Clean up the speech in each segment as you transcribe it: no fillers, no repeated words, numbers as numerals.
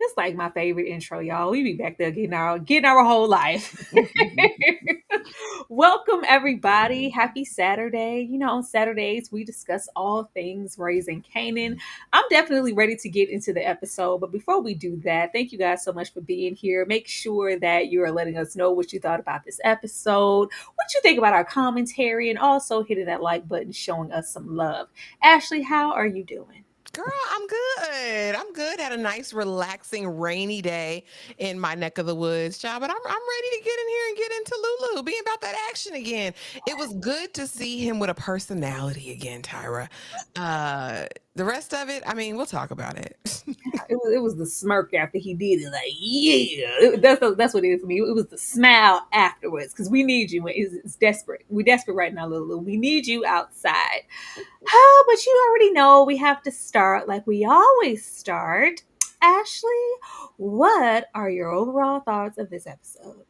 It's like my favorite intro, y'all. We be back there getting our whole life. Welcome everybody. Happy Saturday. On Saturdays we discuss all things raising Kanan. I'm definitely ready to get into the episode, but before we do that, thank you guys so much for being here. Make sure that you are letting us know what you thought about this episode, what you think about our commentary, and also hitting that like button, showing us some love. Ashley, how are you doing? Girl, I'm good. I'm good. Had a nice, relaxing, rainy day in my neck of the woods, child. But I'm ready to get in here and get into LouLou, being about that action again. It was good to see him with a personality again, Tyra. The rest of it, I mean, we'll talk about it. It was the smirk after he did it, like, yeah. That's what it is for me. It was the smile afterwards, because we need you. It's desperate. We're desperate right now, LouLou. We need you outside. Oh, but you already know we have to start like we always start. Ashley, what are your overall thoughts of this episode?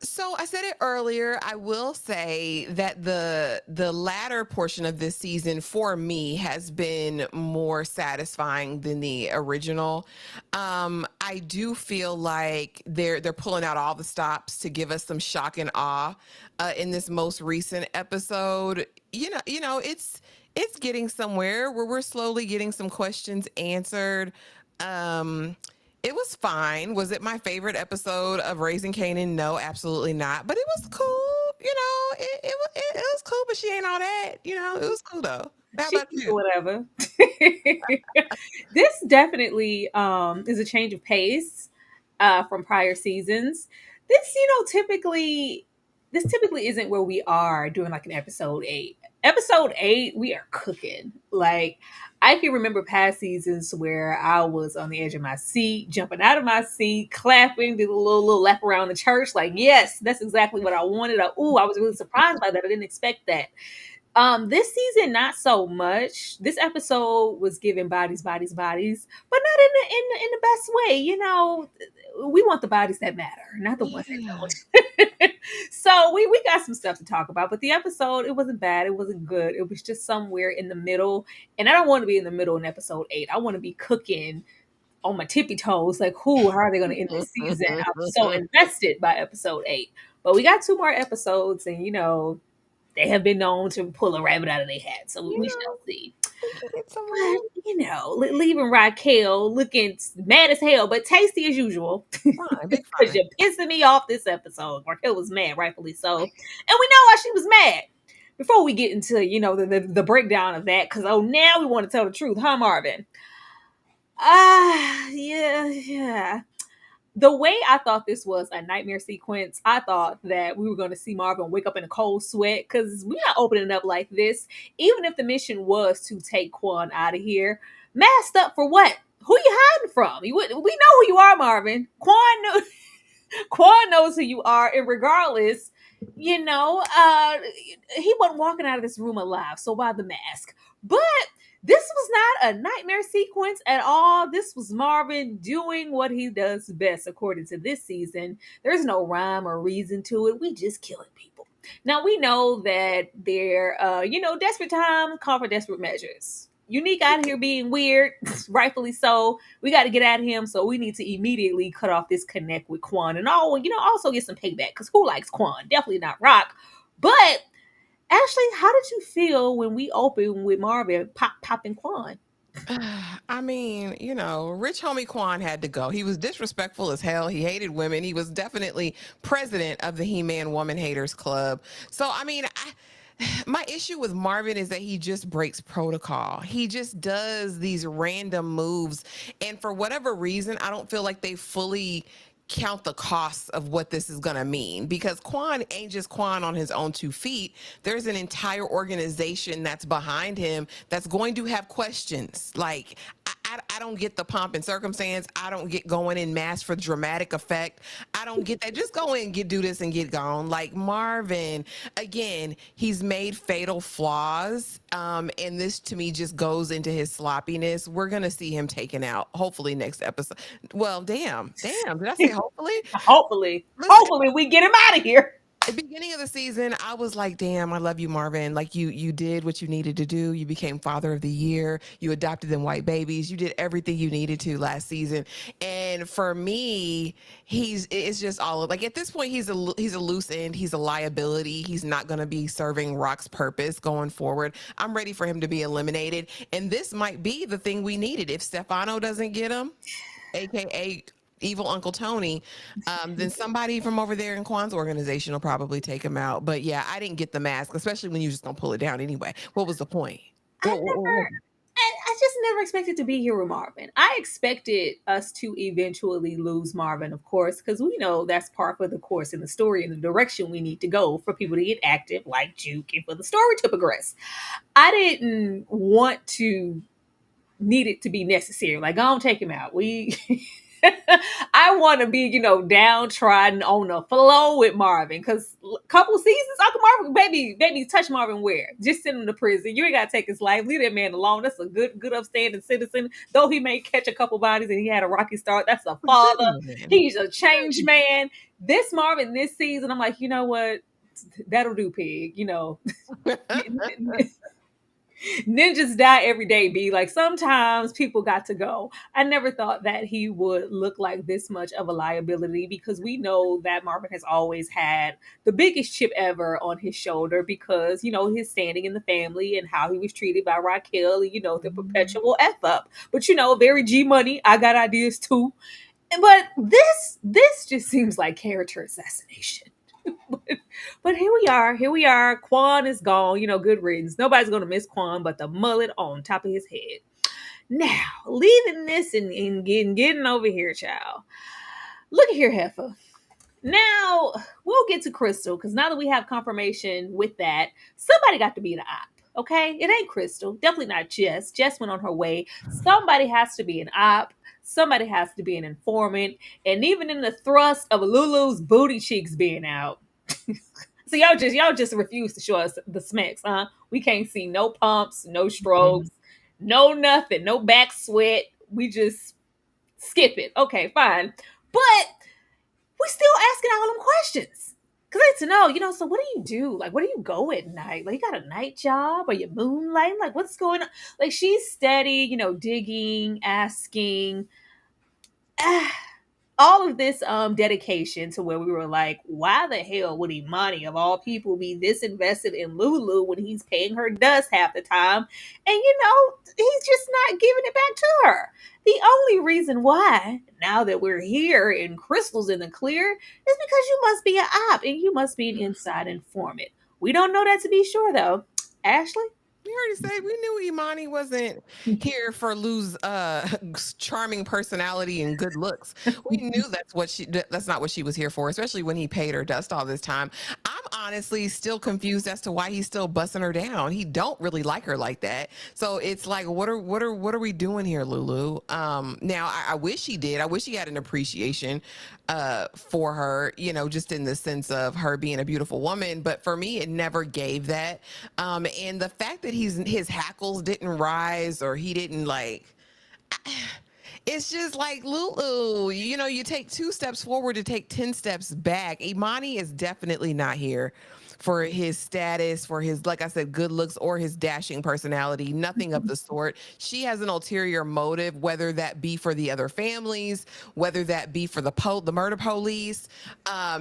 So I said it earlier. I will say that the latter portion of this season for me has been more satisfying than the original. I do feel like they're pulling out all the stops to give us some shock and awe in this most recent episode. It's getting somewhere where we're slowly getting some questions answered. Um, it was fine. Was it my favorite episode of Raising Kanan? No, absolutely not. But it was cool. It was cool, but she ain't all that. It was cool though. How She about can do you? whatever. This definitely is a change of pace from prior seasons. This typically isn't where we are doing like an episode 8. Episode 8, we are cooking. Like, I can remember past seasons where I was on the edge of my seat, jumping out of my seat, clapping, did a little lap around the church. Like, yes, that's exactly what I wanted. I was really surprised by that. I didn't expect that. This season, not so much. This episode was giving bodies, bodies, bodies, but not in the best way. We want the bodies that matter, not the ones that Yeah. don't. So we got some stuff to talk about, but the episode, it wasn't bad, it wasn't good. It was just somewhere in the middle, and I don't want to be in the middle in episode 8. I want to be cooking on my tippy toes, like, who? How are they going to end this season? I'm so invested by episode 8, but we got 2 more episodes, and they have been known to pull a rabbit out of their hat, so we shall see. Get some But, lube. leaving Raquel looking mad as hell, but tasty as usual. Fine, big Because fine. you're pissing me off this episode. Raquel was mad, rightfully so. And we know why she was mad. Before we get into, the breakdown of that, because, now we want to tell the truth, huh, Marvin? Yeah. The way I thought this was a nightmare sequence, I thought that we were going to see Marvin wake up in a cold sweat because we're not opening up like this. Even if the mission was to take Quan out of here, masked up for what? Who you hiding from? We know who you are, Marvin. Quan knows who you are, and regardless, he wasn't walking out of this room alive. So why the mask? But this was not a nightmare sequence at all. This was Marvin doing what he does best, according to this season. There's no rhyme or reason to it. We just killing people. Now we know that they're, desperate times call for desperate measures. Unique out here being weird, rightfully so. We got to get at him, so we need to immediately cut off this connect with Quan, and also get some payback. Because who likes Quan? Definitely not Rock. But Ashley, how did you feel when we opened with Marvin popping Quan? I mean, rich homie Quan had to go. He was disrespectful as hell. He hated women. He was definitely president of the He-Man Woman Haters Club. So, I mean, my issue with Marvin is that he just breaks protocol. He just does these random moves. And for whatever reason, I don't feel like they fully count the costs of what this is going to mean, because Quan ain't just Quan on his own 2 feet. There's an entire organization that's behind him that's going to have questions. Like, I don't get the pomp and circumstance. I don't get going in mass for dramatic effect. I don't get that. Just go in, do this and get gone. Like Marvin, again, he's made fatal flaws. And this to me just goes into his sloppiness. We're going to see him taken out, hopefully next episode. Well, damn. Did I say hopefully? Hopefully, Listen, hopefully we get him out of here. at the beginning of the season, I was like, damn, I love you, Marvin. Like you did what you needed to do. You became father of the year. You adopted them white babies. You did everything you needed to last season. And for me, it's just all like at this point, he's a loose end. He's a liability. He's not going to be serving Rock's purpose going forward. I'm ready for him to be eliminated. And this might be the thing we needed. If Stefano doesn't get him, AKA evil Uncle Tony, then somebody from over there in Quan's organization will probably take him out. But yeah, I didn't get the mask, especially when you're just gonna pull it down anyway. What was the point? I just never expected to be here with Marvin. I expected us to eventually lose Marvin, of course, because we know that's part of the course in the story and the direction we need to go for people to get active, like Juke, and for the story to progress. I didn't want to need it to be necessary. Like, I don't take him out. I want to be, downtrodden on the flow with Marvin. Because a couple seasons, Uncle Marvin, baby, touch Marvin where? Just send him to prison. You ain't got to take his life. Leave that man alone. That's a good, upstanding citizen. Though he may catch a couple bodies and he had a rocky start, that's a father. He's a changed man. This Marvin, this season, I'm like, you know what? That'll do, pig. Ninjas die every day, B. Like, sometimes people got to go. I never thought that he would look like this much of a liability, because we know that Marvin has always had the biggest chip ever on his shoulder because, his standing in the family and how he was treated by Raquel, and, the perpetual F up. But, very G money. I got ideas too. But this just seems like character assassination. but here we are. Here we are. Quan is gone. Good riddance. Nobody's going to miss Quan but the mullet on top of his head. Now, leaving this and getting over here, child. Look at here, Heifer. Now, we'll get to Crystal, because now that we have confirmation with that, somebody got to be the op. Okay? It ain't Crystal. Definitely not Jess. Jess went on her way. Somebody has to be an op. Somebody has to be an informant. And even in the thrust of LouLou's booty cheeks being out. So y'all just refuse to show us the smacks, huh? We can't see no pumps, no strokes, no nothing, no back sweat. We just skip it. Okay, fine. But we're still asking all them questions. Cause I need to know, so what do you do? Like, where do you go at night? Like, you got a night job? Are you moonlighting? Like, what's going on? Like, she's steady, digging, asking. all of this dedication to where we were like, why the hell would Imani of all people be this invested in LouLou when he's paying her dust half the time, and he's just not giving it back to her. The only reason why, now that we're here and Crystal's in the clear, is because you must be an op and you must be an inside informant. We don't know that to be sure though. Ashley. We already said we knew Imani wasn't here for Lou's charming personality and good looks. We knew that's not what she was here for, especially when he paid her dust all this time. I'm honestly still confused as to why he's still busting her down. He don't really like her like that. So it's like, what are we doing here, LouLou? Now I wish he did. I wish he had an appreciation for her, just in the sense of her being a beautiful woman. But for me, it never gave that. And the fact that his hackles didn't rise, or he didn't like, it's just like LouLou, you take 2 steps forward to take 10 steps back. Imani is definitely not here for his status, for his, like I said, good looks, or his dashing personality. Nothing of the sort. She has an ulterior motive, whether that be for the other families, whether that be for the murder police.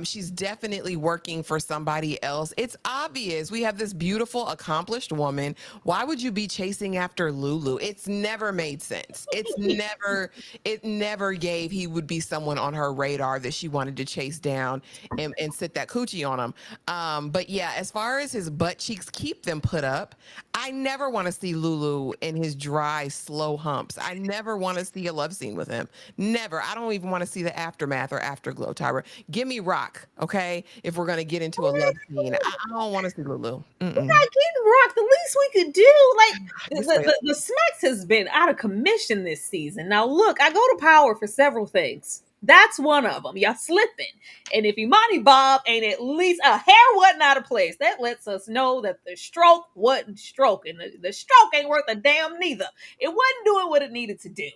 She's definitely working for somebody else. It's obvious. We have this beautiful, accomplished woman. Why would you be chasing after LouLou? It's never made sense. It never gave he would be someone on her radar that she wanted to chase down and sit that coochie on him. But yeah, as far as his butt cheeks, keep them put up. I never want to see LouLou in his dry, slow humps. I never want to see a love scene with him. Never. I don't even want to see the aftermath or afterglow, Tyra. Give me Rock, okay? If we're gonna get into a love scene, I don't want to see LouLou. We're Mm-mm. not getting rocked. The least we could do, like This way. the Smacks has been out of commission this season. Now, look, I go to Power for several things. That's one of them. Y'all slipping, and if Imani Bob ain't at least a hair wasn't out of place, that lets us know that the stroke wasn't stroking. The stroke ain't worth a damn neither. It wasn't doing what it needed to do.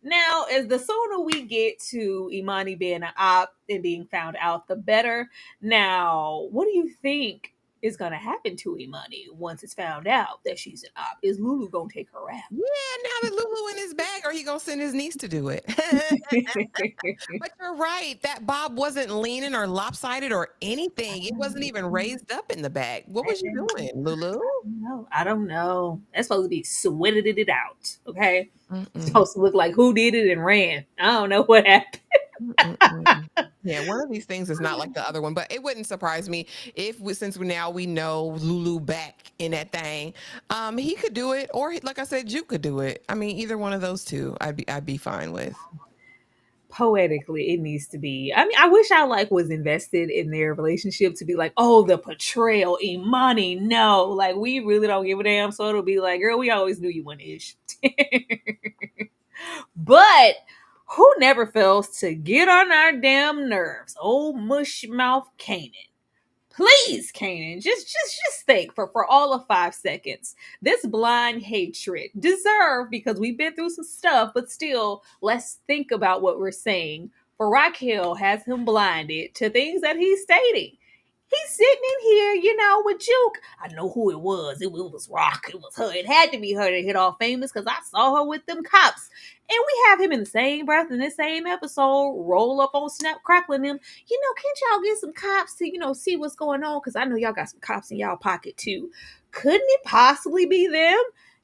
Now, as the sooner we get to Imani being an op and being found out, the better. Now, what do you think is going to happen to Imani once it's found out that she's an op? Is LouLou going to take her out? Yeah, now that LouLou in his bag, or he gonna send his niece to do it. But you're right. That bob wasn't leaning or lopsided or anything. It wasn't even raised up in the bag. What was you doing, LouLou? No, I don't know. That's supposed to be sweated it out. Okay. It's Mm-mm. supposed to look like who did it and ran. I don't know what happened. Mm-mm. Yeah, one of these things is not like the other one, but it wouldn't surprise me if, since now we know LouLou back in that thing, he could do it, or like I said, Juke could do it. I mean, either one of those two, I'd be fine with. Poetically, it needs to be. I mean, I wish I like was invested in their relationship to be like, oh, the portrayal, Imani, no, like we really don't give a damn. So it'll be like, girl, we always knew you were ish. But who never fails to get on our damn nerves? Old mush mouth Kanan. Please, Kanan, just think for all of 5 seconds. This blind hatred deserved because we've been through some stuff, but still, let's think about what we're saying. For Raquel has him blinded to things that he's stating. He's sitting in here, with Juke. I know who it was. It was Rock. It was her. It had to be her that hit all famous because I saw her with them cops. And we have him in the same breath in this same episode, roll up on Snap crackling him. Can't y'all get some cops to, see what's going on? Because I know y'all got some cops in y'all pocket too. Couldn't it possibly be them?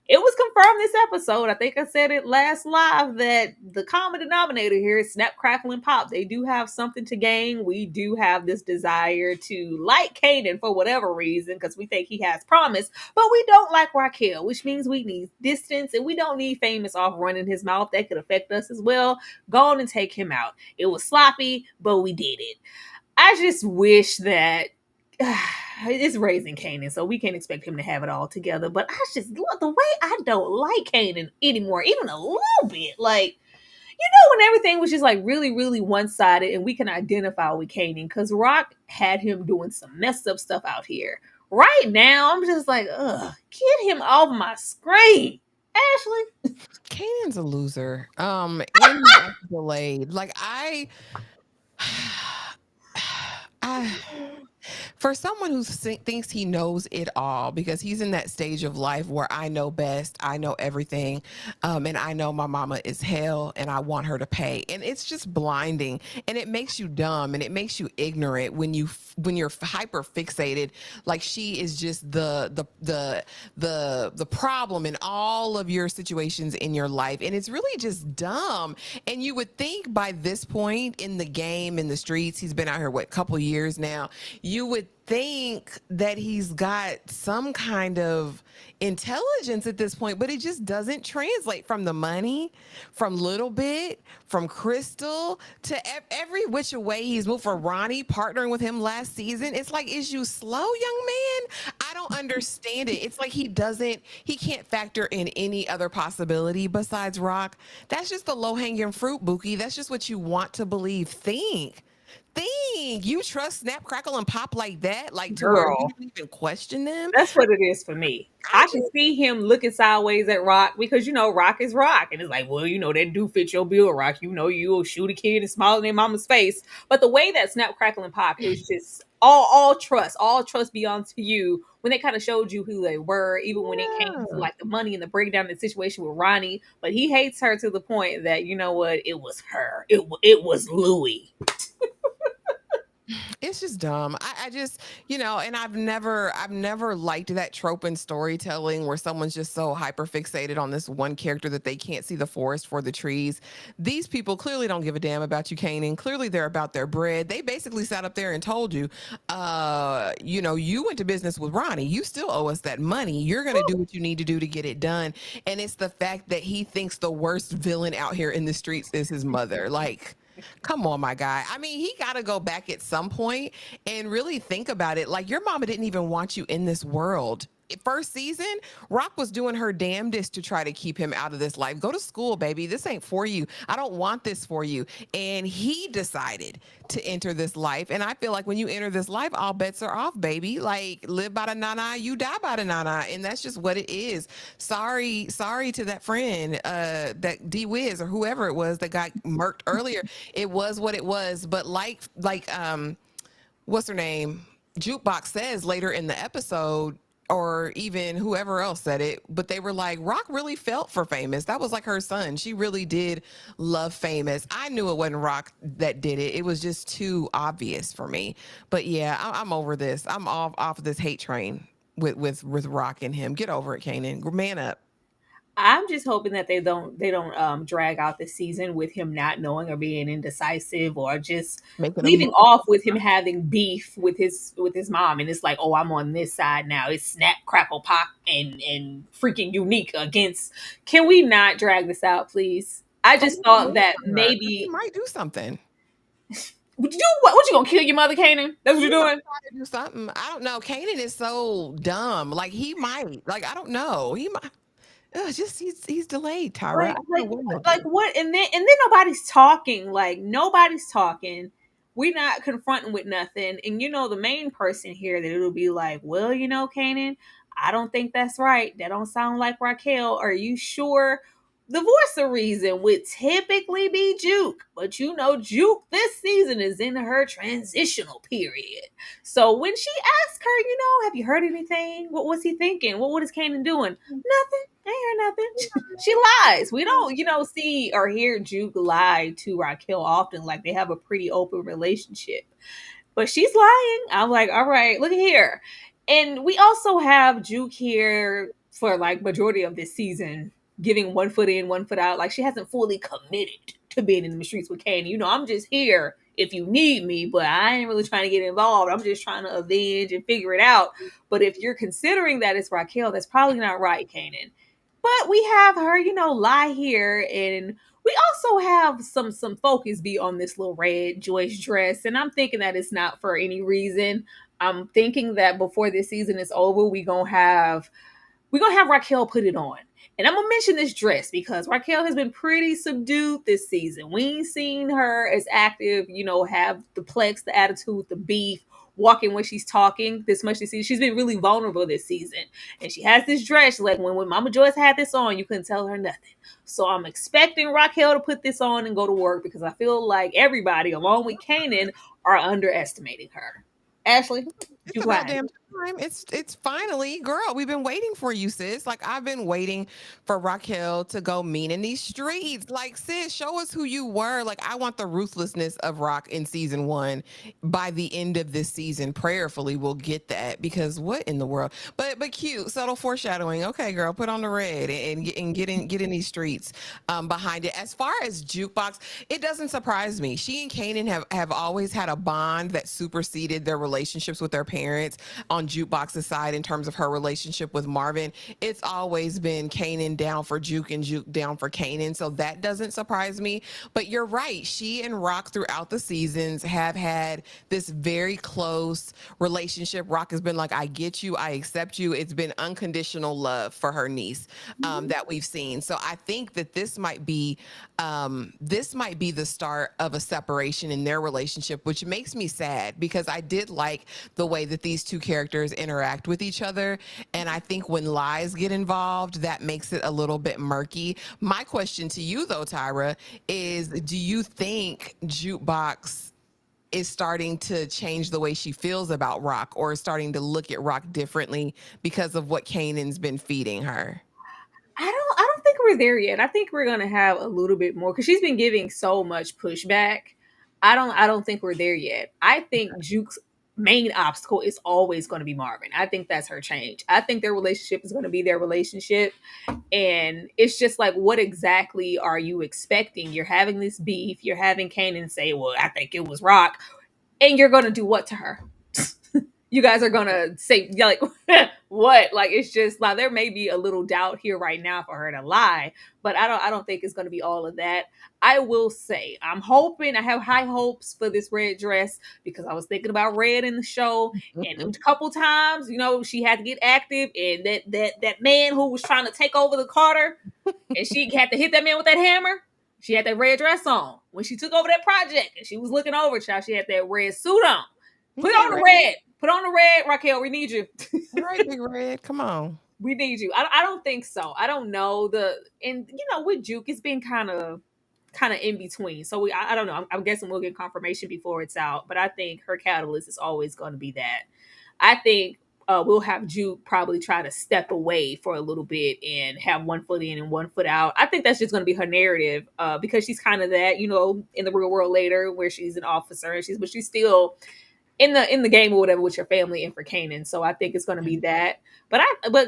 It was confirmed this episode. I think I said it last live that the common denominator here is Snap, Crackle, and Pop. They do have something to gain. We do have this desire to like Kanan for whatever reason because we think he has promise, but we don't like Raquel, which means we need distance and we don't need famous off running his mouth. That could affect us as well. Go on and take him out. It was sloppy, but we did it. I just wish that it's raising Kanan, so we can't expect him to have it all together. But I just love the way I don't like Kanan anymore, even a little bit. Like, when everything was just like really, really one sided, and we can identify with Kanan because Rock had him doing some messed up stuff out here. Right now, I'm just like, ugh, get him off my screen, Ashley. Kanan's a loser. And he's also delayed. Like I For someone who thinks he knows it all, because he's in that stage of life where I know best, I know everything, and I know my mama is hell, and I want her to pay, and it's just blinding, and it makes you dumb, and it makes you ignorant when you're hyper fixated, like she is just the problem in all of your situations in your life, and it's really just dumb. And you would think by this point in the game, in the streets, he's been out here what, couple years now, you would think that he's got some kind of intelligence at this point, but it just doesn't translate from the money, from Little Bit, from Crystal to every which way he's moved. For Ronnie partnering with him last season, it's like, is you slow, young man? I don't understand it. It's like he can't factor in any other possibility besides Rock. That's just the low hanging fruit, Buki. That's just what you want to believe. Think you trust Snap, Crackle, and Pop like that, like to where you Girl, don't even question them. that's what it is for me. I I can just see him looking sideways at Rock because Rock is Rock, and it's like, well, that do fit your bill, Rock. You'll shoot a kid and smile in their mama's face. But the way that Snap, Crackle, and Pop is just all trust belongs to you. When they kind of showed you who they were, even when it came to yeah. like the money and the breakdown of the situation with Ronnie, but he hates her to the point that it was her, it was Louis. It's just dumb. I just, and I've never liked that trope in storytelling where someone's just so hyper fixated on this one character that they can't see the forest for the trees. These people clearly don't give a damn about you, Kanan. Clearly they're about their bread. They basically sat up there and told you, you went to business with Ronnie. You still owe us that money. You're gonna do what you need to do to get it done. And it's the fact that he thinks the worst villain out here in the streets is his mother. Like, come on, my guy. I mean, he got to go back at some point and really think about it. Like, your mama didn't even want you in this world. First season, Rock was doing her damnedest to try to keep him out of this life. Go to school, baby. This ain't for you. I don't want this for you. And he decided to enter this life. And I feel like when you enter this life, all bets are off, baby. Like, live by the nana, you die by the nana. And that's just what it is. Sorry to that friend, that D Wiz or whoever it was that got murked earlier. It was what it was. But what's her name? Jukebox says later in the episode, or even whoever else said it, but they were like, Rock really felt for Famous. That was like her son. She really did love Famous. I knew it wasn't Rock that did it. It was just too obvious for me. But yeah, I'm over this. I'm off this hate train with Rock and him. Get over it, Kanan. Man up. I'm just hoping that they don't drag out the season with him not knowing or being indecisive or just Making a leaving move. off with him having beef with his mom, and it's like, oh, I'm on this side now. It's Snap, Crackle, Pop, and freaking Unique against. Can we not drag this out, please? I just thought that He maybe. might do something. Would you do what? What, you gonna kill your mother, Kanan? That's what He you're might doing. try to do something. I don't know. Kanan is so dumb. Like, he might. Like, I don't know. He might. Just he's delayed, Tyra. I like don't know like what I'm gonna like do. what, and then nobody's talking, like nobody's talking. We're not confronting with nothing, and the main person here that it'll be like, well, Kanan, I don't think that's right, that don't sound like Raquel, are you sure? The voice of reason would typically be Juke, but Juke this season is in her transitional period. So when she asked her, have you heard anything, what was he thinking, what is Kanan doing? Nothing. I ain't heard nothing. She lies. We don't, see or hear Juke lie to Raquel often. Like, they have a pretty open relationship. But she's lying. I'm like, all right, look at here. And we also have Juke here for like majority of this season, giving one foot in, one foot out. Like, she hasn't fully committed to being in the streets with Kane. I'm just here if you need me, but I ain't really trying to get involved. I'm just trying to avenge and figure it out. But if you're considering that it's Raquel, that's probably not right, Kanan. But we have her, lie here, and we also have some focus be on this little red Joyce dress, and I'm thinking that it's not for any reason. I'm thinking that before this season is over, we're gonna have Raquel put it on. And I'm gonna mention this dress because Raquel has been pretty subdued this season. We ain't seen her as active, have the plex, the attitude, the beef, walking when she's talking this much this season. She's been really vulnerable this season. And she has this dress. Like when Mama Joyce had this on, you couldn't tell her nothing. So I'm expecting Raquel to put this on and go to work because I feel like everybody, along with Kanan, are underestimating her. Ashley, It's you about lying. damn time. It's finally, girl. We've been waiting for you, sis. Like I've been waiting for Raquel to go mean in these streets. Like, sis, show us who you were. Like I want the ruthlessness of Rock in season one. By the end of this season, prayerfully, we'll get that because what in the world? But cute, subtle foreshadowing. Okay, girl, put on the red and get in these streets behind it. As far as jukebox, it doesn't surprise me. She and Kanan have always had a bond that superseded their relationships with their parents. On Jukebox's side, in terms of her relationship with Marvin, it's always been Kanan down for Juke and Juke down for Kanan. So that doesn't surprise me. But you're right. She and Rock throughout the seasons have had this very close relationship. Rock has been like, I get you, I accept you. It's been unconditional love for her niece that we've seen. So I think that this might be the start of a separation in their relationship, which makes me sad because I did like the way that these two characters interact with each other. And I think when lies get involved, that makes it a little bit murky. My question to you, though, Tyra, is do you think Jukebox is starting to change the way she feels about Rock or is starting to look at Rock differently because of what Kanan's been feeding her? I don't think we're there yet. I think we're gonna have a little bit more because she's been giving so much pushback. I don't think we're there yet. I think Juke's main obstacle is always going to be Marvin. I think that's her change. I think their relationship is going to be their relationship. And it's just like, what exactly are you expecting? You're having this beef, you're having Kanan say, well, I think it was Rock, and you're gonna do what to her? You guys are gonna say like what? Like it's just like there may be a little doubt here right now for her to lie, but I don't think it's gonna be all of that. I will say I'm hoping I have high hopes for this red dress because I was thinking about red in the show, and a couple times, she had to get active, and that man who was trying to take over the Carter, and she had to hit that man with that hammer. She had that red dress on when she took over that project, and she was looking over. Child, she had that red suit on. Put Okay, on the right. red. Put on the red, Raquel. We need you. All right, Big Red, come on. We need you. I don't think so. I don't know and with Juke, it's been kind of in between. So I don't know. I'm guessing we'll get confirmation before it's out. But I think her catalyst is always going to be that. I think we'll have Juke probably try to step away for a little bit and have one foot in and one foot out. I think that's just going to be her narrative because she's kind of that, in the real world later where she's an officer and she's still in the game or whatever with your family and for Kanan. So I think it's going to be that. But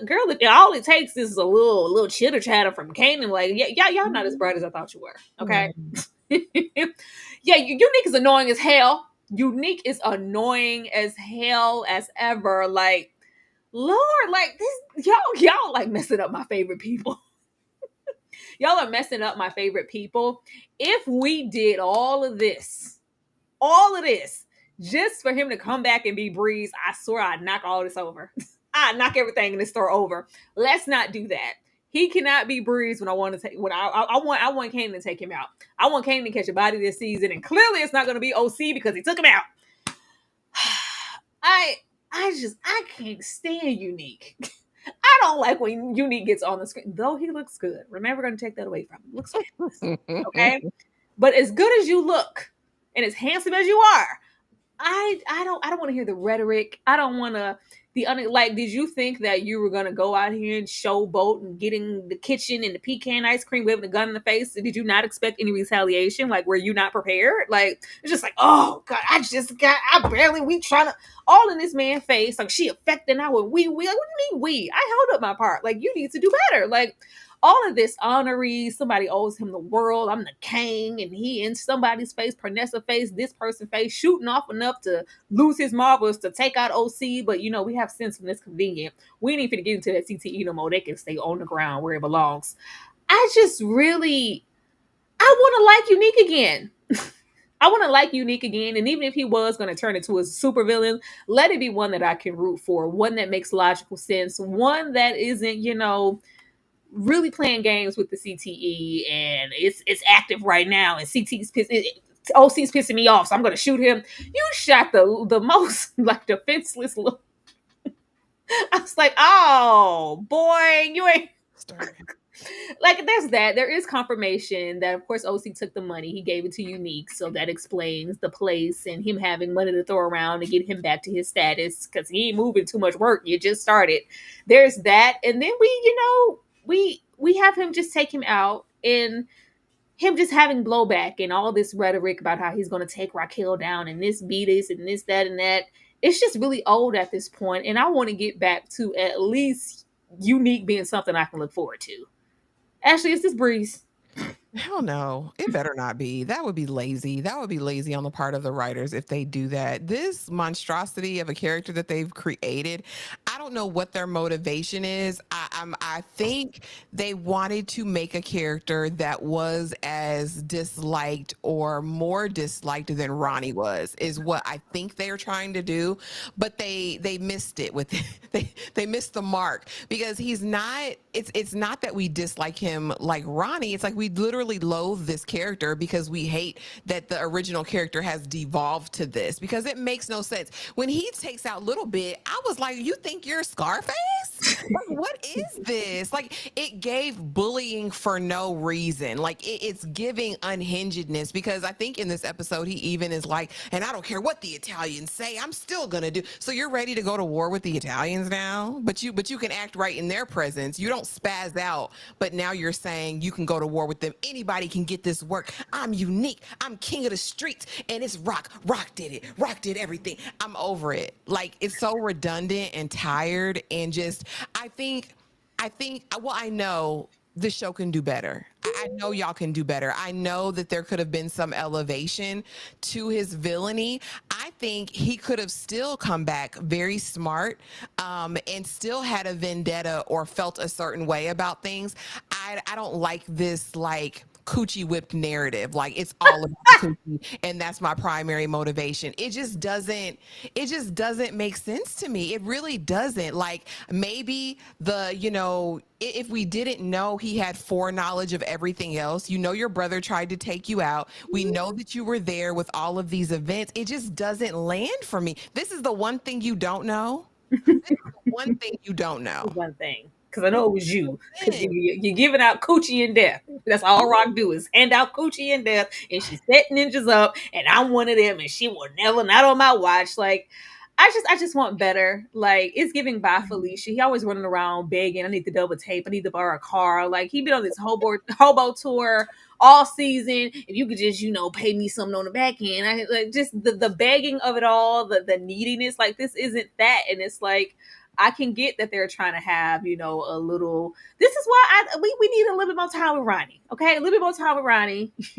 girl, if all it takes is a little chitter chatter from Kanan, like y'all not as bright as I thought you were. Okay. Right. Yeah, Unique is annoying as hell. Unique is annoying as hell as ever. Like, Lord, like this, y'all like messing up my favorite people. Y'all are messing up my favorite people. If we did all of this, just for him to come back and be Breeze, I swear I'd knock all this over. I'd knock everything in the store over. Let's not do that. He cannot be Breeze when I want to take when I want Kanan to take him out. I want Kanan to catch a body this season, and clearly it's not going to be OC because he took him out. I can't stand Unique. I don't like when Unique gets on the screen, though he looks good. We're never going to take that away from him. Looks fabulous. Okay, but as good as you look and as handsome as you are, I don't want to hear the rhetoric. I don't want to like. Did you think that you were gonna go out here and showboat and get in the kitchen and the pecan ice cream, waving a gun in the face? Did you not expect any retaliation? Like, were you not prepared? Like, it's just like, oh god, we trying to all in this man's face. Like, she affecting our we. Like, what do you mean we? I held up my part. Like, you need to do better. Like, all of this honoree, somebody owes him the world. I'm the king, and he in somebody's face, Pernessa face, this person face, shooting off enough to lose his marbles to take out OC. But we have sense when it's convenient. We ain't even get into that CTE no more. They can stay on the ground where it belongs. I want to like Unique again. I want to like Unique again, and even if he was going to turn into a super villain, let it be one that I can root for, one that makes logical sense, one that isn't, really playing games with the CTE and it's active right now and OC's pissing me off, so I'm gonna shoot him. You shot the most like defenseless look. I was like, oh boy, you ain't Starving. Like there's that. There is confirmation that of course OC took the money. He gave it to Unique, so that explains the place and him having money to throw around to get him back to his status because he ain't moving too much work. You just started. There's that, and then we have him just take him out and him just having blowback and all this rhetoric about how he's going to take Raquel down and this be this and this that and that. It's just really old at this point, and I want to get back to at least Unique being something I can look forward to. Ashley, is this Breeze? Hell no. It better not be. That would be lazy. That would be lazy on the part of the writers if they do that. This monstrosity of a character that they've created, I don't know what their motivation is. I think they wanted to make a character that was as disliked or more disliked than Ronnie was, is what I think they're trying to do. But they missed it with they missed the mark because he's not it's not that we dislike him like Ronnie. It's like we literally loathe this character because we hate that the original character has devolved to this because it makes no sense. When he takes out Little Bit, I was like, you think you're Scarface? Like, what is this? Like, it gave bullying for no reason. Like, it's giving unhingedness because I think in this episode, he even is like, and I don't care what the Italians say, I'm still gonna do. So you're ready to go to war with the Italians now? But you can act right in their presence. You don't spaz out, but now you're saying you can go to war with them. Anybody can get this work. I'm unique. I'm king of the streets. And it's Rock. Rock did it. Rock did everything. I'm over it. Like, it's so redundant and tired. And just, well, I know the show can do better. I know y'all can do better. I know that there could have been some elevation to his villainy. I think he could have still come back very smart and still had a vendetta or felt a certain way about things. I don't like this like coochie whipped narrative. Like it's all about the coochie and that's my primary motivation. It just doesn't make sense to me. It really doesn't. Like maybe if we didn't know he had foreknowledge of everything else, your brother tried to take you out. We know that you were there with all of these events. It just doesn't land for me. This is the one thing you don't know. This is the one thing you don't know. One thing, because I know it was you. Because you're giving out coochie and death. That's all Rock do is hand out coochie and death, and she set ninjas up, and I'm one of them, and she will never, not on my watch. Like, I just want better. Like, it's giving by Felicia. He always running around begging, I need the double tape, I need to borrow a car. Like, he been on this hobo tour all season. If you could just, pay me something on the back end. I like just the begging of it all, the neediness. Like, this isn't that. And it's like, I can get that they're trying to have, a little. This is why we need a little bit more time with Ronnie. Okay, a little bit more time with Ronnie. A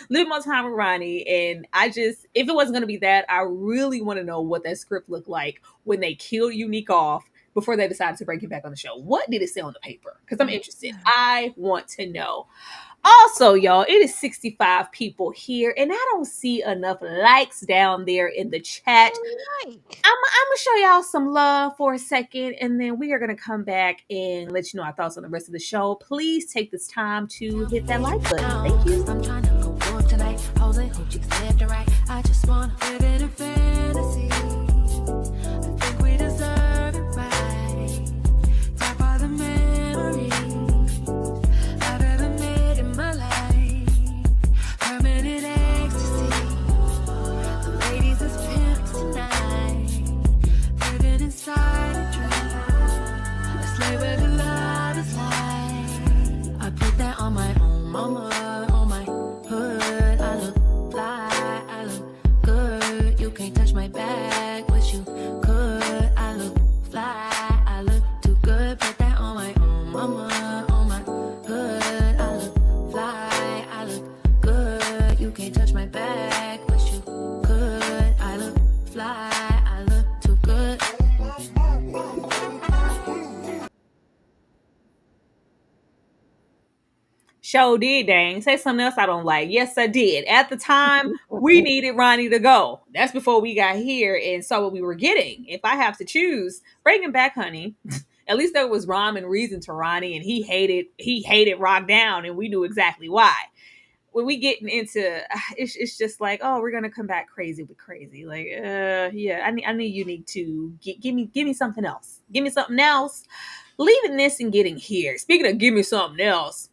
little bit more time with Ronnie. And if it wasn't going to be that, I really want to know what that script looked like when they killed Unique off before they decided to bring him back on the show. What did it say on the paper? Because I'm interested. I want to know. Also, y'all, it is 65 people here, and I don't see enough likes down there in the chat. I'm gonna show y'all some love for a second, and then we are gonna come back and let you know our thoughts on the rest of the show. Please take this time to hit that like button. Thank you. I'm trying to go for tonight. Holding hoochies left and right. I just wanna live in a fantasy. I think we deserve it right. Top of the memories I've ever made in my life. Permanent ecstasy. The ladies is pimps tonight. Living inside a dream. A slave where the love is life. I put that on my own mama, on my hood. I look fly, I look good. You can't touch my bag, wish you could. I look fly, I look too good. Put that on my own mama, on my hood. I look fly, I look good. You can't touch my bag, wish you could. I look fly. Show did, dang. Say something else I don't like. Yes, I did. At the time, we needed Ronnie to go. That's before we got here and saw what we were getting. If I have to choose, bring him back, honey. At least there was rhyme and reason to Ronnie, and he hated Rock down, and we knew exactly why. When we getting into, it's just like, oh, we're gonna come back crazy with crazy. Like, yeah, I need Unique to give me something else. Give me something else. Leaving this and getting here. Speaking of give me something else,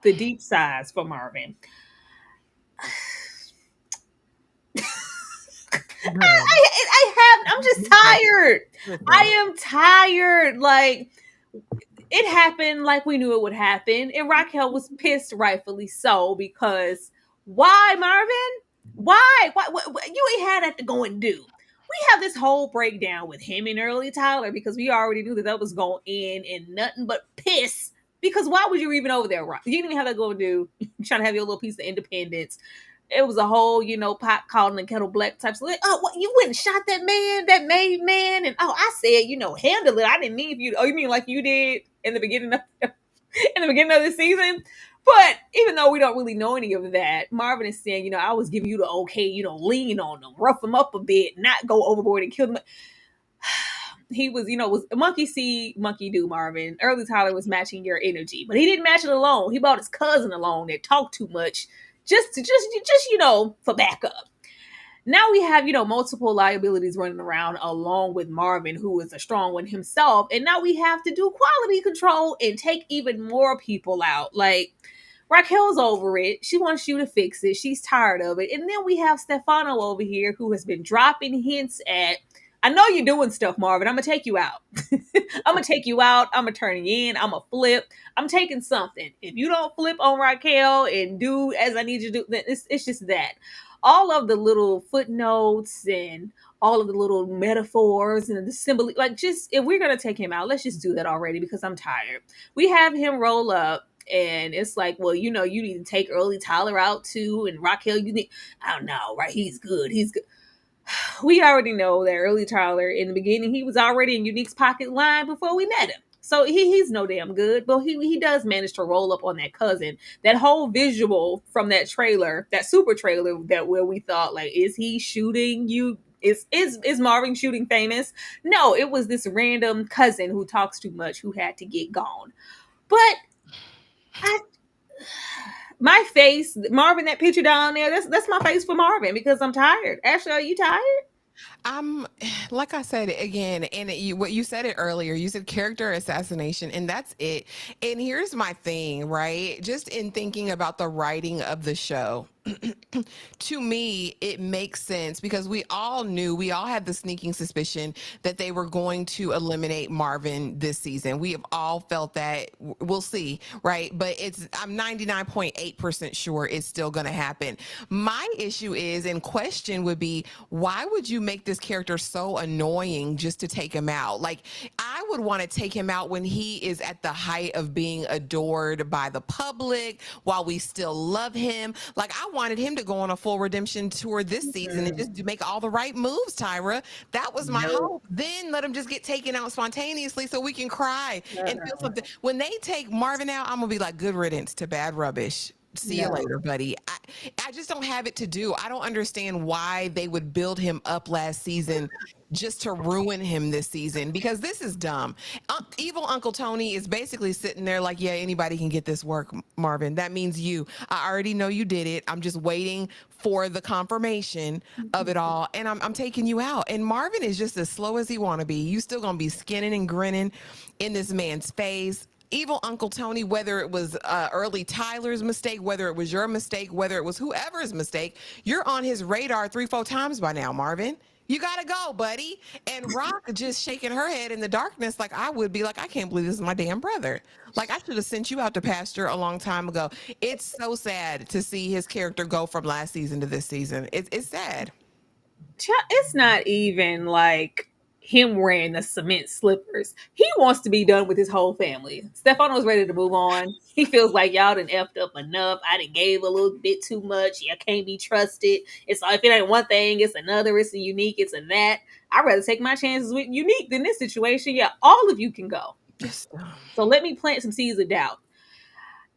the deep sighs for Marvin. Girl, I'm just listen, tired. I listen. am tired. Like, it happened like we knew it would happen. And Raquel was pissed, rightfully so, because why, Marvin? Why? What you ain't had that to go and do? We have this whole breakdown with him and Early Tyler because we already knew that was going in and nothing but piss. Because why would you even over there, right? You didn't even have that to go and do. You're trying to have your little piece of independence. It was a whole, pot calling the kettle black type. So, like, oh, what, you went and shot that man, that made man, and oh, I said, handle it. I didn't mean for you. Oh, you mean like you did in the beginning of in the beginning of the season? But even though we don't really know any of that, Marvin is saying, I was giving you the okay, lean on them, rough them up a bit, not go overboard and kill them. He was, was monkey see, monkey do, Marvin. Early Tyler was matching your energy, but he didn't match it alone. He brought his cousin along that talked too much just for backup. Now we have, multiple liabilities running around along with Marvin, who is a strong one himself. And now we have to do quality control and take even more people out. Like, Raquel's over it. She wants you to fix it. She's tired of it. And then we have Stefano over here who has been dropping hints at, I know you're doing stuff, Marvin. I'm going to take you out. I'm going to take you out. I'm going to turn you in. I'm going to flip. I'm taking something. If you don't flip on Raquel and do as I need you to do, then it's just that. All of the little footnotes and all of the little metaphors and the symbol, like, just if we're going to take him out, let's just do that already because I'm tired. We have him roll up. And it's like, well, you need to take Early Tyler out too. And Raquel, you need, I don't know, right? He's good. He's good. We already know that Early Tyler in the beginning, he was already in Unique's pocket line before we met him. So he's no damn good, but he does manage to roll up on that cousin. That whole visual from that trailer, that super trailer, that where we thought, like, is he shooting you? Is Marvin shooting famous? No, it was this random cousin who talks too much who had to get gone. But I my face, Marvin, that picture down there, that's my face for Marvin because I'm tired. Ashley, are you tired? I'm like I said again, and what you said it earlier. You said character assassination, and that's it. And here's my thing, right? Just in thinking about the writing of the show, to me, it makes sense because we all had the sneaking suspicion that they were going to eliminate Marvin this season. We have all felt that. We'll see, right? But I'm 99.8% sure it's still going to happen. My issue is, and question would be, why would you make this character so annoying just to take him out? Like, I would want to take him out when he is at the height of being adored by the public while we still love him. Like, I wanted him to go on a full redemption tour this season and just make all the right moves, Tyra. That was my No. hope. Then let him just get taken out spontaneously so we can cry and feel Uh-uh. something. When they take Marvin out, I'm going to be like, good riddance to bad rubbish. See you No. later, buddy. I just don't have it to do. I don't understand why they would build him up last season just to ruin him this season because this is dumb. Evil Uncle Tony is basically sitting there like, yeah, anybody can get this work, Marvin. That means you. I already know you did it. I'm just waiting for the confirmation of it all, and I'm taking you out. And Marvin is just as slow as he want to be. You still gonna be skinning and grinning in this man's face. Evil Uncle Tony, whether it was Early Tyler's mistake, whether it was your mistake, whether it was whoever's mistake, you're on his radar 3-4 times by now, Marvin. You gotta go, buddy. And Rock just shaking her head in the darkness, like I would be like, I can't believe this is my damn brother. Like I should have sent you out to pasture a long time ago. It's so sad to see his character go from last season to this season. It's sad. It's not even like him wearing the cement slippers. He wants to be done with his whole family. Stefano's ready to move on. He feels like y'all done effed up enough. I done gave a little bit too much. Y'all can't be trusted. It's like if it ain't one thing, it's another. It's a Unique. It's a that. I'd rather take my chances with Unique than this situation. Yeah, all of you can go. Just So let me plant some seeds of doubt.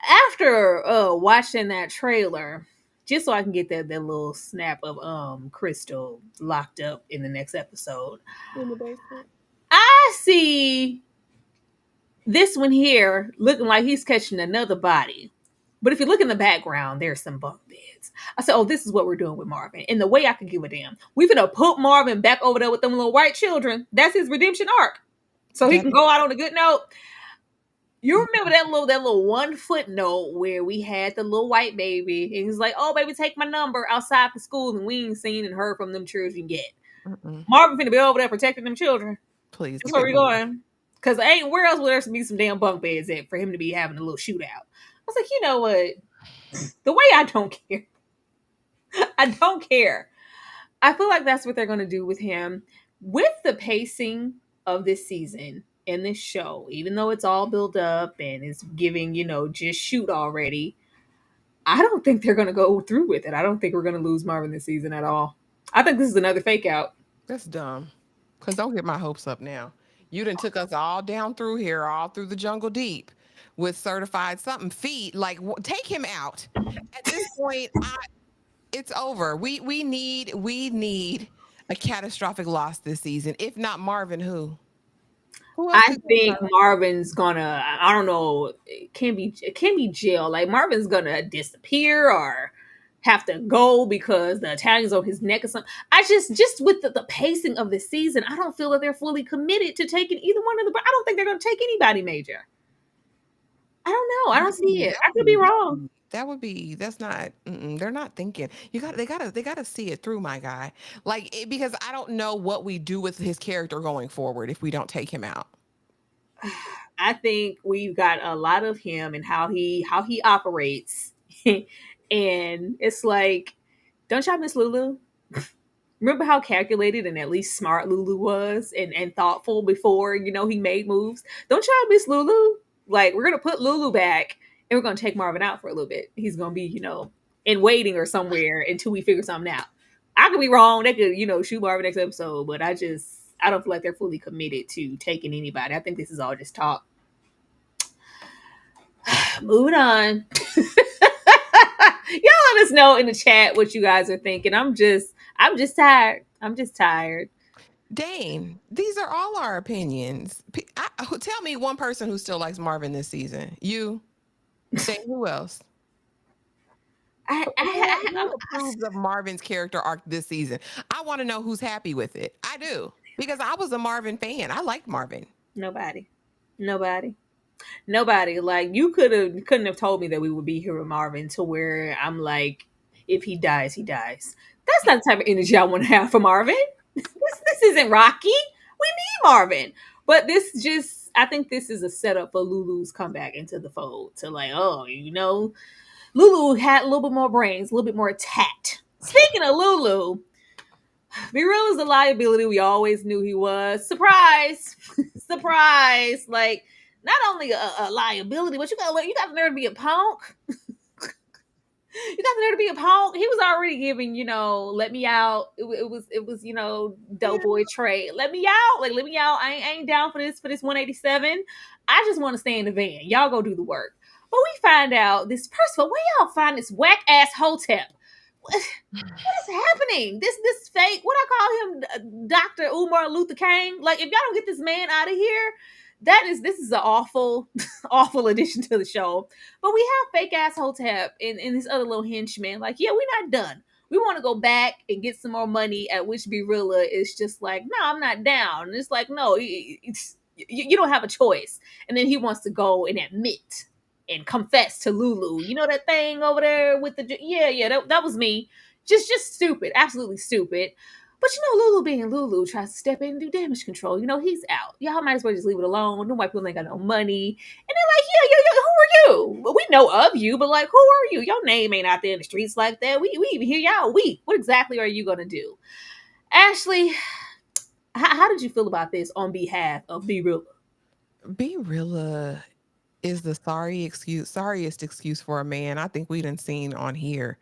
After watching that trailer, just so I can get that little snap of Crystal locked up in the next episode, in the basement. I see this one here looking like he's catching another body. But if you look in the background, there's some bunk beds. I said, oh, this is what we're doing with Marvin. And the way I could give a damn, we finna put Marvin back over there with them little white children. That's his redemption arc. So he That can go out on a good note. You remember that little 1 footnote where we had the little white baby, and he's like, "Oh, baby, take my number outside the school," and we ain't seen and heard from them children yet. mm-mm. Marvin finna be over there protecting them children. Please That's give where it we more. going. Cause ain't where else would there be some damn bunk beds at for him to be having a little shootout? I was like, you know what? The way I don't care. I don't care. I feel like that's what they're gonna do with him. With the pacing of this season and this show, even though it's all built up and it's giving, just shoot already, I don't think they're gonna go through with it. I don't think we're gonna lose Marvin this season at all. I think this is another fake out. That's dumb. Cause don't get my hopes up now. You done took us all down through here, all through the jungle deep, with certified something feet. Like take him out. At this point, it's over. We need a catastrophic loss this season. If not Marvin, who? Who else I could get think hurt? Marvin's gonna. I don't know. It can be jail. Like Marvin's gonna disappear or have to go because the Italian's on his neck or something. I just with the pacing of the season, I don't feel that they're fully committed to taking either one of the. I don't think they're gonna take anybody major. I don't know. I don't see it. That I would could be be wrong. that's not they're not thinking. They gotta see it through, my guy. Like because I don't know what we do with his character going forward if we don't take him out. I think we've got a lot of him and how he operates, and it's like, don't y'all miss LouLou? Remember how calculated and at least smart LouLou was and thoughtful before he made moves. Don't y'all miss LouLou? Like we're gonna put LouLou back and we're gonna take Marvin out for a little bit. He's gonna be in waiting or somewhere until we figure something out. I could be wrong. They could shoot Marvin next episode, but I don't feel like they're fully committed to taking anybody. I think this is all just talk. Moving on. Y'all let us know in the chat what you guys are thinking. I'm just tired. I'm just tired. Dane, these are all our opinions. Tell me one person who still likes Marvin this season. You, Dane, who else? I, Who, I, I, who approves of Marvin's character arc this season? I want to know who's happy with it. I do because I was a Marvin fan. I liked Marvin. nobody, nobody, nobody. Like you couldn't have told me that we would be here with Marvin to where I'm like, if he dies, he dies. That's not the type of energy I want to have for Marvin. This isn't Rocky. We need Marvin. But I think this is a setup for LouLou's comeback into the fold to like, oh, LouLou had a little bit more brains, a little bit more tact. Speaking of LouLou, Be Real is the liability we always knew he was. Surprise! Surprise! Like, not only a liability, but you got the nerve to be a punk. You got the nerve to be a punk. He was already giving, let me out. It was, Doughboy Trey. Let me out. Like, let me out. I ain't down for this 187. I just want to stay in the van. Y'all go do the work. But we find out this first of all, where y'all find this whack ass hotep? What is happening? This fake, what I call him, Dr. Umar Luther King. Like, if y'all don't get this man out of here, this is an awful, awful addition to the show. But we have fake ass Hotep and this other little henchman. Like, yeah, we're not done. We want to go back and get some more money. At which Birilla is just like, no, I'm not down. And it's like, no, you don't have a choice. And then he wants to go and admit and confess to LouLou. You know that thing over there with the yeah, that was me. Just stupid, absolutely stupid. But LouLou being LouLou tries to step in and do damage control. He's out. Y'all might as well just leave it alone. The white people ain't got no money. And they're like, yeah, who are you? Well, we know of you, but like, who are you? Your name ain't out there in the streets like that. We even hear y'all. What exactly are you gonna do? Ashley, how did you feel about this on behalf of Be Real? Be Rilla is the sorriest excuse for a man I think we done seen on here.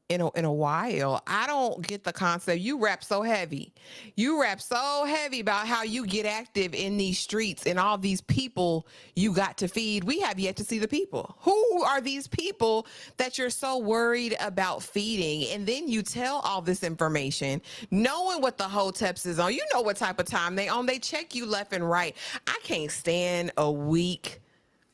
In a while. I don't get the concept. You rap so heavy. You rap so heavy about how you get active in these streets and all these people you got to feed. We have yet to see the people. Who are these people that you're so worried about feeding? And then you tell all this information, knowing what the hoteps is on. You know what type of time they on. They check you left and right. I can't stand a weak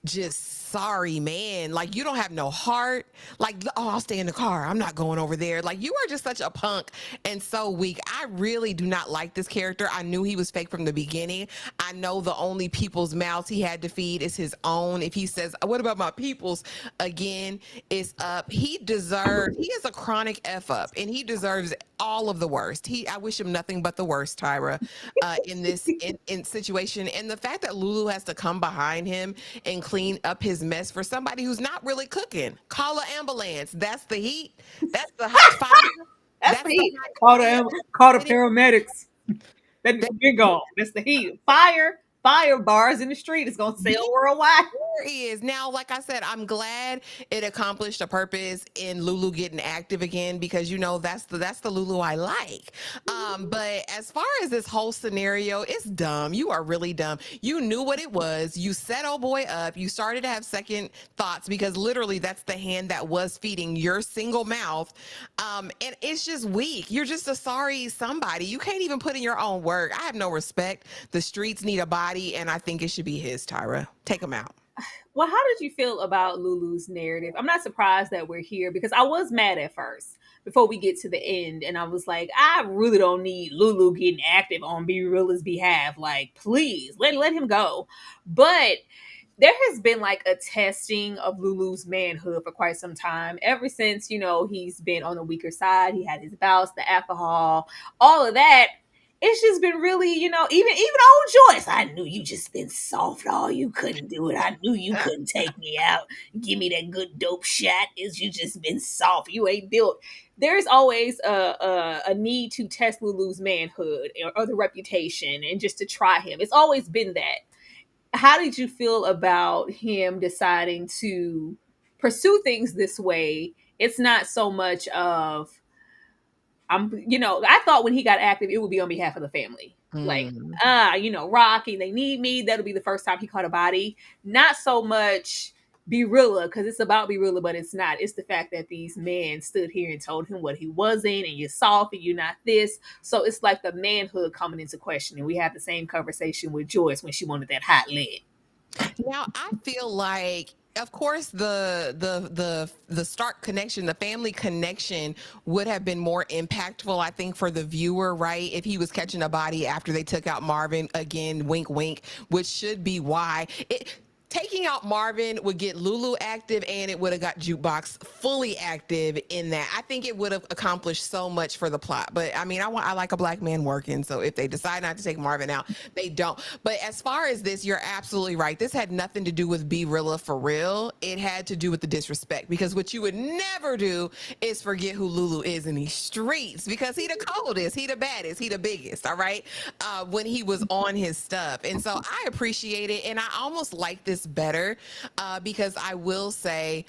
just sorry, man. Like, you don't have no heart. Like, oh, I'll stay in the car. I'm not going over there. Like, you are just such a punk and so weak. I really do not like this character. I knew he was fake from the beginning. I know the only people's mouths he had to feed is his own. If he says, what about my people's again, is up. He is a chronic F up and he deserves all of the worst. I wish him nothing but the worst, Tyra, in this in situation. And the fact that LouLou has to come behind him and clean up his mess for somebody who's not really cooking. Call an ambulance. That's the heat. That's the hot fire. That's the That's the heat. hot Call fire. call the It is- paramedics. That that- been gone. That's the heat. Fire bars in the street is gonna yeah, sell worldwide. there is. Now, like I said, I'm glad it accomplished a purpose in LouLou getting active again because that's the LouLou I like. But as far as this whole scenario, it's dumb. You are really dumb. You knew what it was. You set old boy up. You started to have second thoughts because literally that's the hand that was feeding your single mouth. And it's just weak. You're just a sorry somebody. You can't even put in your own work. I have no respect. The streets need a body, and I think it should be his, Tyra. Take him out. Well, how did you feel about Lulu's narrative? I'm not surprised that we're here because I was mad at first before we get to the end, and I was like, I really don't need Lulu getting active on Be Reala's behalf. Like, please let him go. But there has been like a testing of Lulu's manhood for quite some time. Ever since, he's been on the weaker side, he had his bouts, the alcohol, all of that. It's just been really, even old Joyce. I knew you just been soft. Oh, you couldn't do it. I knew you couldn't take me out. Give me that good dope shot. Is you just been soft. You ain't built. There's always a need to test Lulu's manhood or the reputation and just to try him. It's always been that. How did you feel about him deciding to pursue things this way? It's not so much of I thought when he got active, it would be on behalf of the family. Like, Hmm. Rocky, they need me. That'll be the first time he caught a body. Not so much Be Reala, because it's about Be Reala, but it's not. It's the fact that these men stood here and told him what he wasn't, and you're soft, and you're not this. So it's like the manhood coming into question. And we had the same conversation with Joyce when she wanted that hot lead. Now I feel like, of course, the Stark connection, the family connection, would have been more impactful, I think, for the viewer, right? If he was catching a body after they took out Marvin again, wink, wink, which should be why it. Taking out Marvin would get LouLou active and it would have got Jukebox fully active in that. I think it would have accomplished so much for the plot. But I mean, I like a black man working. So if they decide not to take Marvin out, they don't. But as far as this, you're absolutely right. This had nothing to do with Be Reala for real. It had to do with the disrespect because what you would never do is forget who LouLou is in these streets because he the coldest, he the baddest, he the biggest, all right? When he was on his stuff. And so I appreciate it. And I almost like this better because I will say,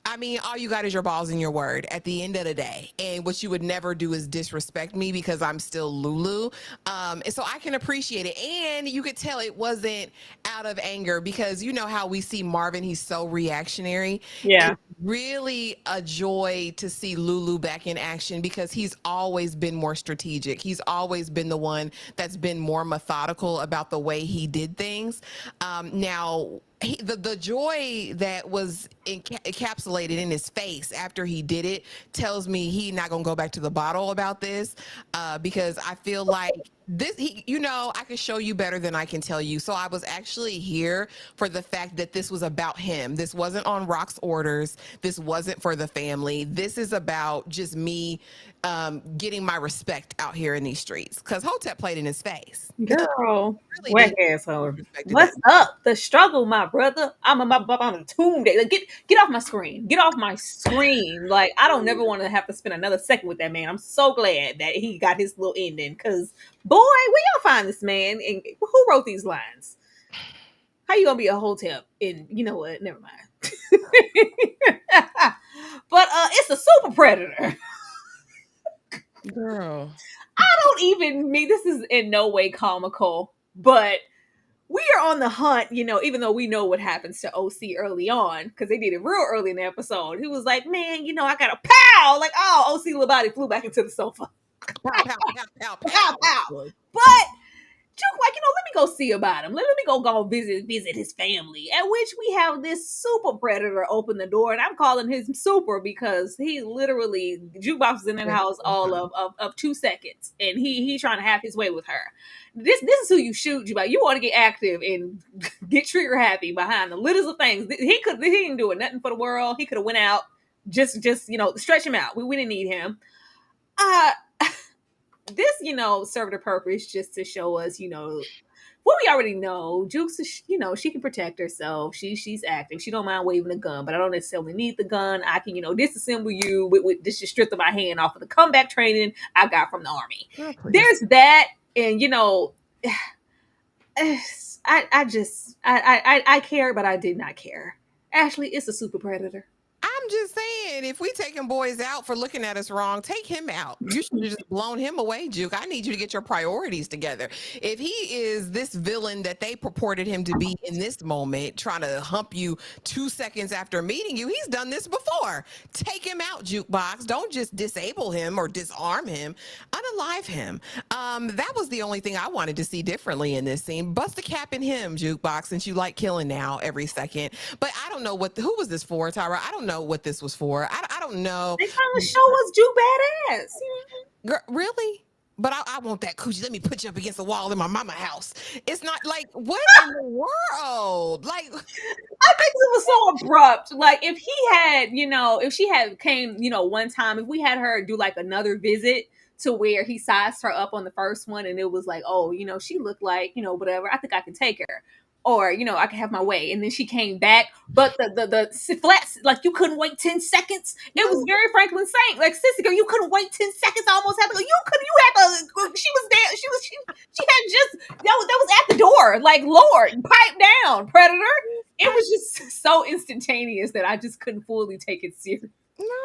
I mean, all you got is your balls and your word at the end of the day. And what you would never do is disrespect me because I'm still LouLou. And so I can appreciate it. And you could tell it wasn't out of anger because you know how we see Marvin, he's so reactionary. Yeah. It's really a joy to see LouLou back in action because he's always been more strategic. He's always been the one that's been more methodical about the way he did things. Now, the joy that was encapsulated in his face after he did it tells me he's not gonna go back to the bottle about this because I feel like I can show you better than I can tell you. So I was actually here for the fact that this was about him. This wasn't on Rock's orders. This wasn't for the family. This is about just me getting my respect out here in these streets because Hotep played in his face. Girl, Really whack did. asshole. Respected that. What's up? The struggle, my brother. I'm on a tomb day. Like, get off my screen. Get off my screen. Like, I don't never want to have to spend another second with that man. I'm so glad that he got his little ending. Cause boy, where y'all find this man? And who wrote these lines? How you gonna be a hotep? And you know what? Never mind. But it's a super predator. Girl. I don't even mean this is in no way comical, but we are on the hunt, even though we know what happens to OC early on, because they did it real early in the episode. He was like, man, I got a pow. Like, oh, OC little body flew back into the sofa. Pow, pow, pow, pow, Pow, pow. pow. But Juke, like, let me go see about him. Let me go visit his family. At which we have this super predator open the door, and I'm calling him super because he literally Jukebox was in that house all of 2 seconds, and he trying to have his way with her. This is who you shoot, Jukebox. You want to get active and get trigger happy behind the littlest of things. He didn't do nothing for the world. He could have went out, just stretch him out. We didn't need him. Uh this, served a purpose just to show us, what we already know. Jukes, she can protect herself. She's active. She don't mind waving a gun, but I don't necessarily need the gun. I can, disassemble you with this just strip of my hand off of the comeback training I got from the army. Oh, There's that, and I cared, but I did not care. Ashley, it's a super predator. I'm just saying, if we taking boys out for looking at us wrong, take him out. You should have just blown him away, Juke. I need you to get your priorities together. If he is this villain that they purported him to be in this moment, trying to hump you 2 seconds after meeting you, he's done this before. Take him out, Jukebox. Don't just disable him or disarm him. Unalive him. That was the only thing I wanted to see differently in this scene. Bust a cap in him, Jukebox, since you like killing now every second. But I don't know who was this for, Tyra? I don't know what this was for. I don't know. They trying to show us Juke badass. Girl, really? But I want that coochie. Let me put you up against the wall in my mama house. It's not like, what in the world? Like, I think it was so abrupt. Like, if he had, if she had came, one time, if we had her do like another visit to where he sized her up on the first one, and it was like, oh, she looked like, whatever. I think I can take her. Or, I can have my way. And then she came back. But the flats, like, you couldn't wait 10 seconds. It was very Franklin Saint. Like, sissy girl, you couldn't wait 10 seconds. I almost had to go. You had to, she was there. She had just, that was at the door. Like, Lord, pipe down, predator. It was just so instantaneous that I just couldn't fully take it serious.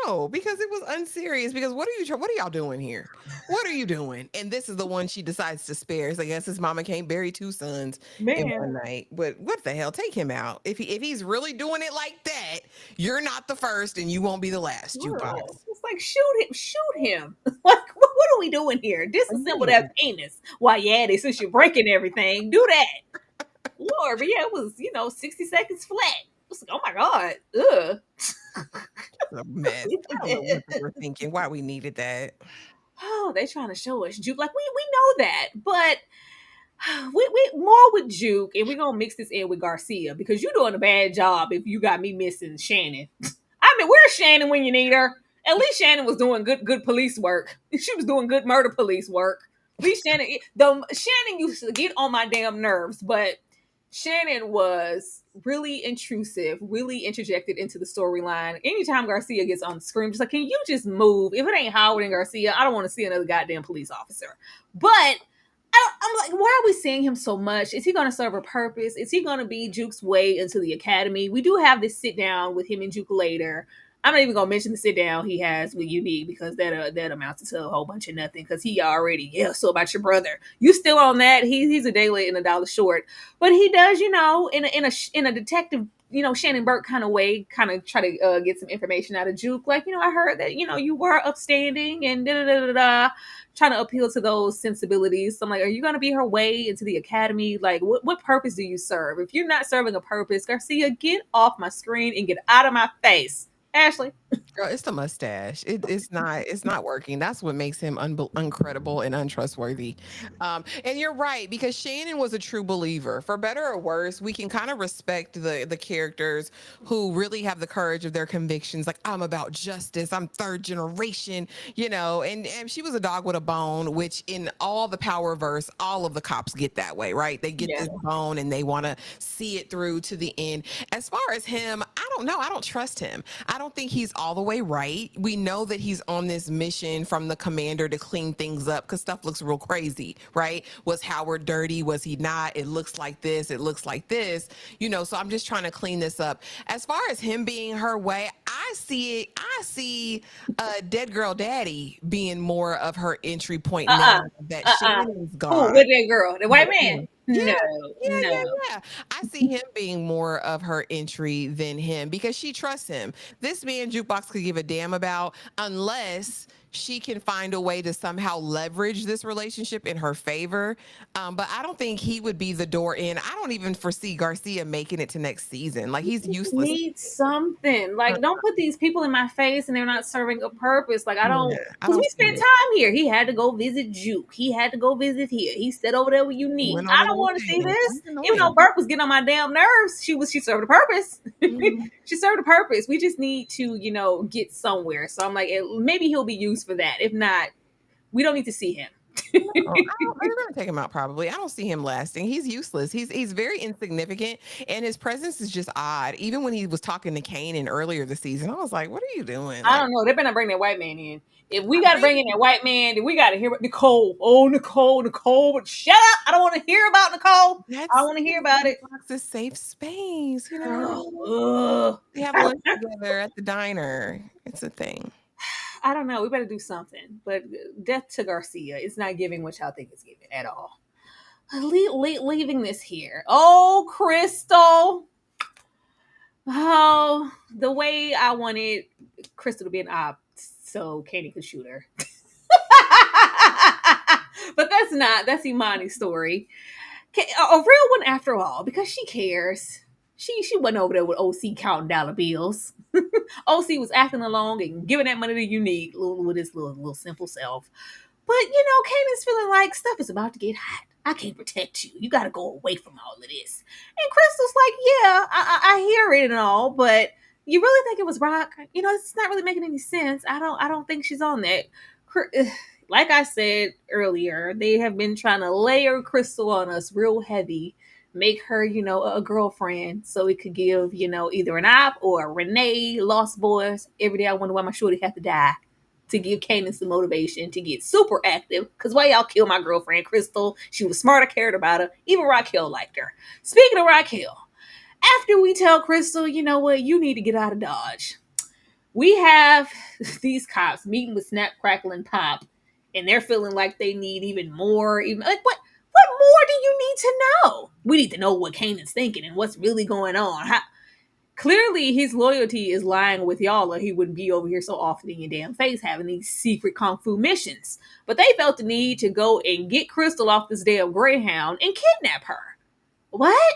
no, because it was unserious. Because what are y'all doing here? What are you doing? And this is the one she decides to spare. So I guess his mama can't bury two sons in one night. But what the hell? Take him out. If he's really doing it like that, you're not the first, and you won't be the last. Jukebox. It's like, shoot him. Like, what are we doing here? Disassemble that penis while you're at it, since you're breaking everything. Do that. Lord, but yeah, it was, 60 seconds flat. It was like, oh my God. Ugh. A mess. I don't know what they were thinking. Why we needed that. Oh, they trying to show us Juke. Like, we know that, but we more with Juke, and we're gonna mix this in with Garcia, because you're doing a bad job if you got me missing Shannon. I mean, where's Shannon when you need her? At least Shannon was doing good police work. She was doing good murder police work. At least Shannon used to get on my damn nerves, but Shannon was really intrusive, really interjected into the storyline. Anytime Garcia gets on the screen, just like, can you just move? If it ain't Howard and Garcia, I don't want to see another goddamn police officer. But I'm like, why are we seeing him so much? Is he going to serve a purpose? Is he going to be Juke's way into the academy? We do have this sit down with him and Juke later. I'm not even gonna mention the sit down he has with Unique, because that amounts to a whole bunch of nothing. Because he already, so about your brother, you still on that? He's a day late and a dollar short, but he does, in a detective, Shannon Burke kind of way, kind of try to get some information out of Juke. Like, I heard that you were upstanding and da da da da da, trying to appeal to those sensibilities. So I'm like, are you gonna be her way into the academy? Like, what purpose do you serve? If you're not serving a purpose, Garcia, get off my screen and get out of my face. Ashley. Girl, it's the mustache. It's not working. That's what makes him uncredible and untrustworthy. And you're right, because Shannon was a true believer. For better or worse, we can kind of respect the characters who really have the courage of their convictions. Like, I'm about justice. I'm third generation, and she was a dog with a bone, which in all the Power verse, all of the cops get that way, right? They get this bone and they want to see it through to the end. As far as him, I don't know. I don't trust him. I don't think he's all the way right. We know that he's on this mission from the commander to clean things up, because stuff looks real crazy, right? Was Howard dirty? Was he not? It looks like this. It looks like this. So I'm just trying to clean this up. As far as him being her way, I see Dead Girl Daddy being more of her entry point now that Shannon's gone. Oh, with that girl, the white man. Yeah. No. I see him being more of her entry than him, because she trusts him. This man Jukebox could give a damn about, unless she can find a way to somehow leverage this relationship in her favor. But I don't think he would be the door in. I don't even foresee Garcia making it to next season. Like, he's useless. Need something. Uh, Like, don't put these people in my face and they're not serving a purpose. Like, I yeah, don't, I because don't we see spent it. time here. He had to go visit Juke. He had to go visit here. He sat over there with Unique. Went I over don't there with want to see Kanan. this. That's Even though annoying. Burke was getting on my damn nerves, she served a purpose. Mhm. She served a purpose. We just need to, get somewhere. So I'm like, maybe he'll be used for that. If not, we don't need to see him. No, they're gonna take him out probably. I don't see him lasting. He's useless. He's very insignificant, and his presence is just odd. Even when he was talking to Kanan earlier this season, I was like, "What are you doing?" I Like, don't know. They better bring that white man in. If we I got to bring bring in that white man, then we got to hear about Nicole. Oh, Nicole, Nicole. But shut up. I don't want to hear about Nicole. I don't that's want to hear it's about Blue it. Box's safe space. You know, Ugh. they have lunch together at the diner. It's a thing. I don't know. We better do something. But death to Garcia is not giving what y'all think it's giving at all. Leaving this here. Oh, Crystal. Oh, the way I wanted Crystal to be an op so Katie could shoot her. But that's not. That's Imani's story. A real one after all, because she cares. She wasn't over there with OC counting dollar bills. OC was acting along and giving that money to Unique with his little simple self. But Kanan's feeling like stuff is about to get hot. I can't protect you. You got to go away from all of this. And Crystal's like, yeah, I hear it and all, but you really think it was Rock? It's not really making any sense. I don't think she's on that. Like I said earlier, they have been trying to layer Crystal on us real heavy, make her, a girlfriend, so it could give, either an op or a Renee, Lost Boys. Every day I wonder why my shorty had to die to give Kanan some motivation to get super active. Because why y'all kill my girlfriend, Crystal? She was smart, I cared about her. Even Raquel liked her. Speaking of Raquel, after we tell Crystal, you know what, you need to get out of Dodge, we have these cops meeting with Snap, Crackle, and Pop, and they're feeling like they need even more. Even like what more do you need to know? We need to know what Kanan's thinking and what's really going on. Clearly, his loyalty is lying with y'all, or he wouldn't be over here so often in your damn face having these secret kung fu missions. But they felt the need to go and get Crystal off this damn Greyhound and kidnap her. What?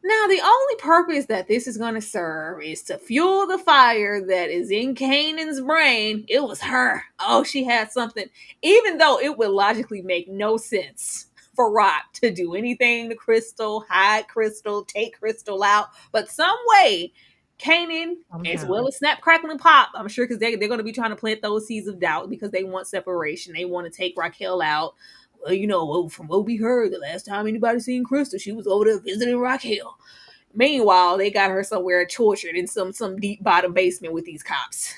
Now, the only purpose that this is going to serve is to fuel the fire that is in Kanan's brain. It was her. Oh, she had something. Even though it would logically make no sense for Rock to do anything to Crystal, hide Crystal, take Crystal out. But some way, Kanan, as Somehow. well as Snap, Crackle, and Pop, I'm sure because they're going to be trying to plant those seeds of doubt because they want separation. They want to take Raquel out. Well, from what we heard, the last time anybody seen Crystal, she was over there visiting Raquel. Meanwhile, they got her somewhere tortured in some deep bottom basement with these cops.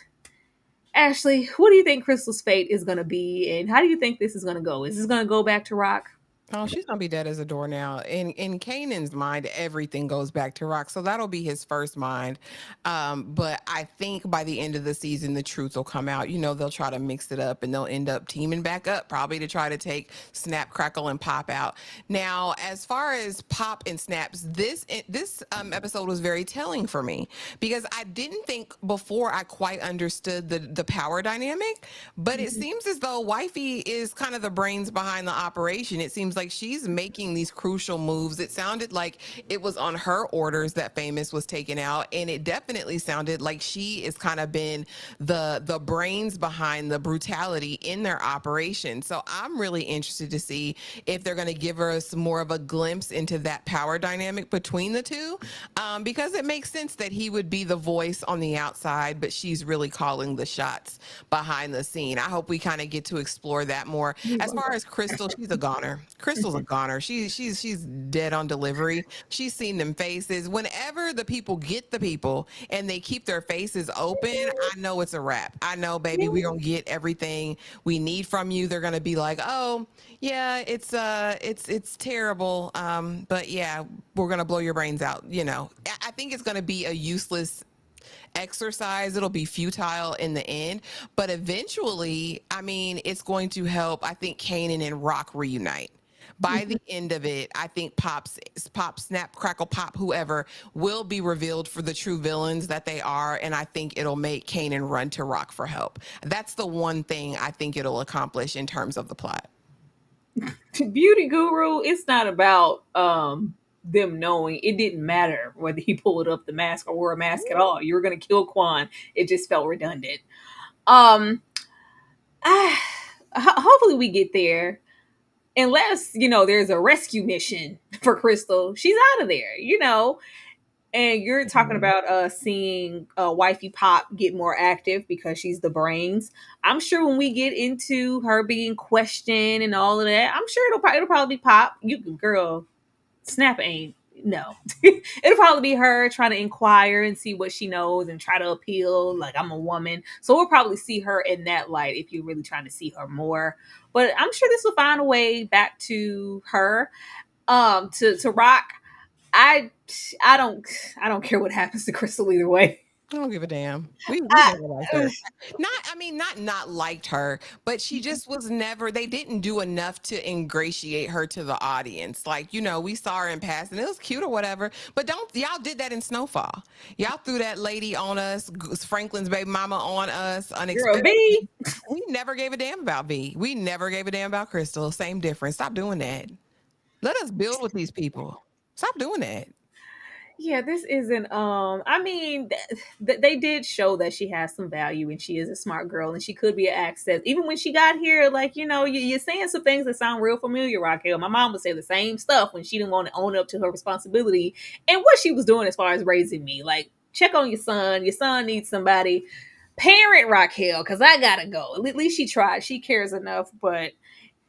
Ashley, what do you think Crystal's fate is going to be, and how do you think this is going to go? Is this going to go back to Rock? Oh, she's gonna be dead as a door now. In Kanan's mind, everything goes back to Rock, so that'll be his first mind. But I think by the end of the season, the truth will come out. They'll try to mix it up, and they'll end up teaming back up, probably to try to take Snap, Crackle, and Pop out. Now, as far as Pop and Snaps, this episode was very telling for me because I didn't think before I quite understood the power dynamic, but it seems as though Wifey is kind of the brains behind the operation. It seems like she's making these crucial moves. It sounded like it was on her orders that Famous was taken out, and it definitely sounded like she is kind of been the brains behind the brutality in their operation. So I'm really interested to see if they're going to give us more of a glimpse into that power dynamic between the two, because it makes sense that he would be the voice on the outside, but she's really calling the shots behind the scene. I hope we kind of get to explore that more. As far as Crystal, she's a goner. Crystal's a goner. She's dead on delivery. She's seen them faces. Whenever the people get the people and they keep their faces open, I know it's a wrap. I know, baby, we're gonna get everything we need from you. They're gonna be like, oh, yeah, it's terrible. But yeah, we're gonna blow your brains out. I think it's gonna be a useless exercise. It'll be futile in the end, but eventually, I mean, it's going to help, I think, Kanan and Rock reunite. By the end of it, I think Pop, Snap, Crackle, Pop, whoever will be revealed for the true villains that they are, and I think it'll make Kanan run to Rock for help. That's the one thing I think it'll accomplish in terms of the plot. Beauty Guru, it's not about them knowing. It didn't matter whether he pulled up the mask or wore a mask at all. You were gonna kill Quan. It just felt redundant. Um hopefully we get there. Unless, there's a rescue mission for Crystal. She's out of there, And you're talking Mhm. about seeing wifey Pop get more active because she's the brains. I'm sure when we get into her being questioned and all of that, I'm sure it'll probably be Pop. You girl, Snap ain't no. It'll probably be her trying to inquire and see what she knows and try to appeal like I'm a woman. So we'll probably see her in that light if you're really trying to see her more. But I'm sure this will find a way back to her. To Rock. I I don't I don't care what happens to Crystal either way. I don't give a damn. We I, never liked her. Not liked her, but she just was never. They didn't do enough to ingratiate her to the audience. Like, we saw her in passing, it was cute or whatever. But don't y'all did that in Snowfall? Y'all threw that lady on us, Franklin's baby mama on us girl, unexpectedly. V. We never gave a damn about V. We never gave a damn about Crystal. Same difference. Stop doing that. Let us build with these people. Stop doing that. Yeah, this isn't. I mean, they did show that she has some value and she is a smart girl and she could be an access. Even when she got here, like you're saying some things that sound real familiar, Raquel. My mom would say the same stuff when she didn't want to own up to her responsibility and what she was doing as far as raising me. Like, check on your son. Your son needs somebody. Parent Raquel, because I gotta go. At least she tried. She cares enough, but.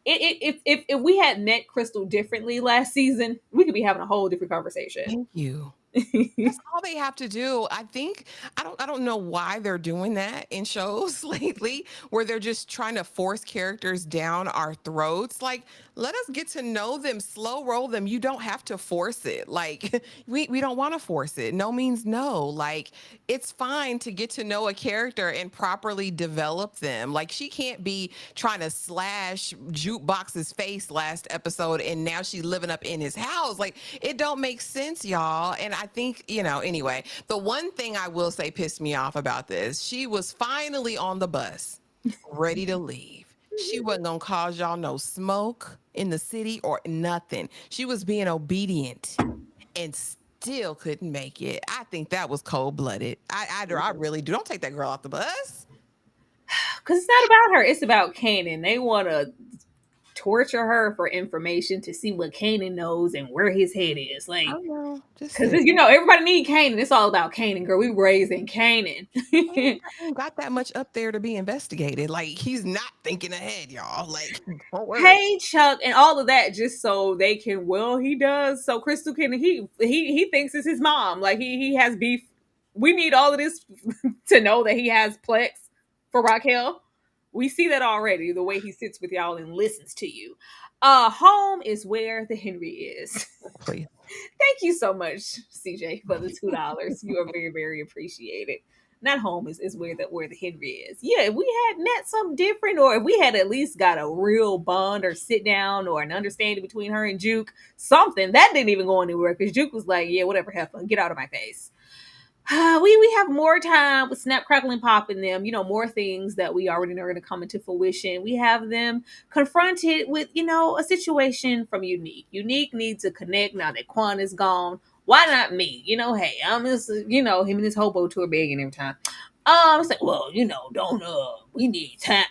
If we had met Crystal differently last season, we could be having a whole different conversation. Thank you. That's all they have to do. I think I don't know why they're doing that in shows lately where they're just trying to force characters down our throats. Like, let us get to know them, slow roll them. You don't have to force it. Like, we don't want to force it. No means no. Like, it's fine to get to know a character and properly develop them. Like, she can't be trying to slash Jukebox's face last episode and now she's living up in his house. Like, it don't make sense, y'all. And I think, anyway, the one thing I will say pissed me off about this, she was finally on the bus, ready to leave. She wasn't gonna cause y'all no smoke in the city or nothing. She was being obedient and still couldn't make it. I think that was cold blooded. I really do. Don't take that girl off the bus. Because it's not about her, it's about Kanan. They want to torture her for information to see what Kanan knows and where his head is. I Like, don't know. Just because, say everybody need Kanan. It's all about Kanan, girl. We raising Kanan. ain't got that much up there to be investigated. Like, he's not thinking ahead, y'all. Like, don't worry. Hey, Chuck, and all of that just so they can, well, he does. So Crystal can, he thinks it's his mom. Like, he has beef. We need all of this to know that he has Plex for Raquel. We see that already, the way he sits with y'all and listens to you. Home is where the Henry is. Please. Thank you so much, CJ, for the $2. You are very, very appreciated. Not home is where the Henry is. Yeah, if we had met something different, or if we had at least got a real bond or sit down or an understanding between her and Juke, something that didn't even go anywhere because Juke was like, "Yeah, whatever, have fun, get out of my face." We have more time with Snap, Crackle, and Pop in them. More things that we already know are going to come into fruition. We have them confronted with a situation from Unique. Unique needs to connect now that Quan is gone. Why not me? Hey, I'm just him and his hobo tour begging every time. It's like, well, don't we need time.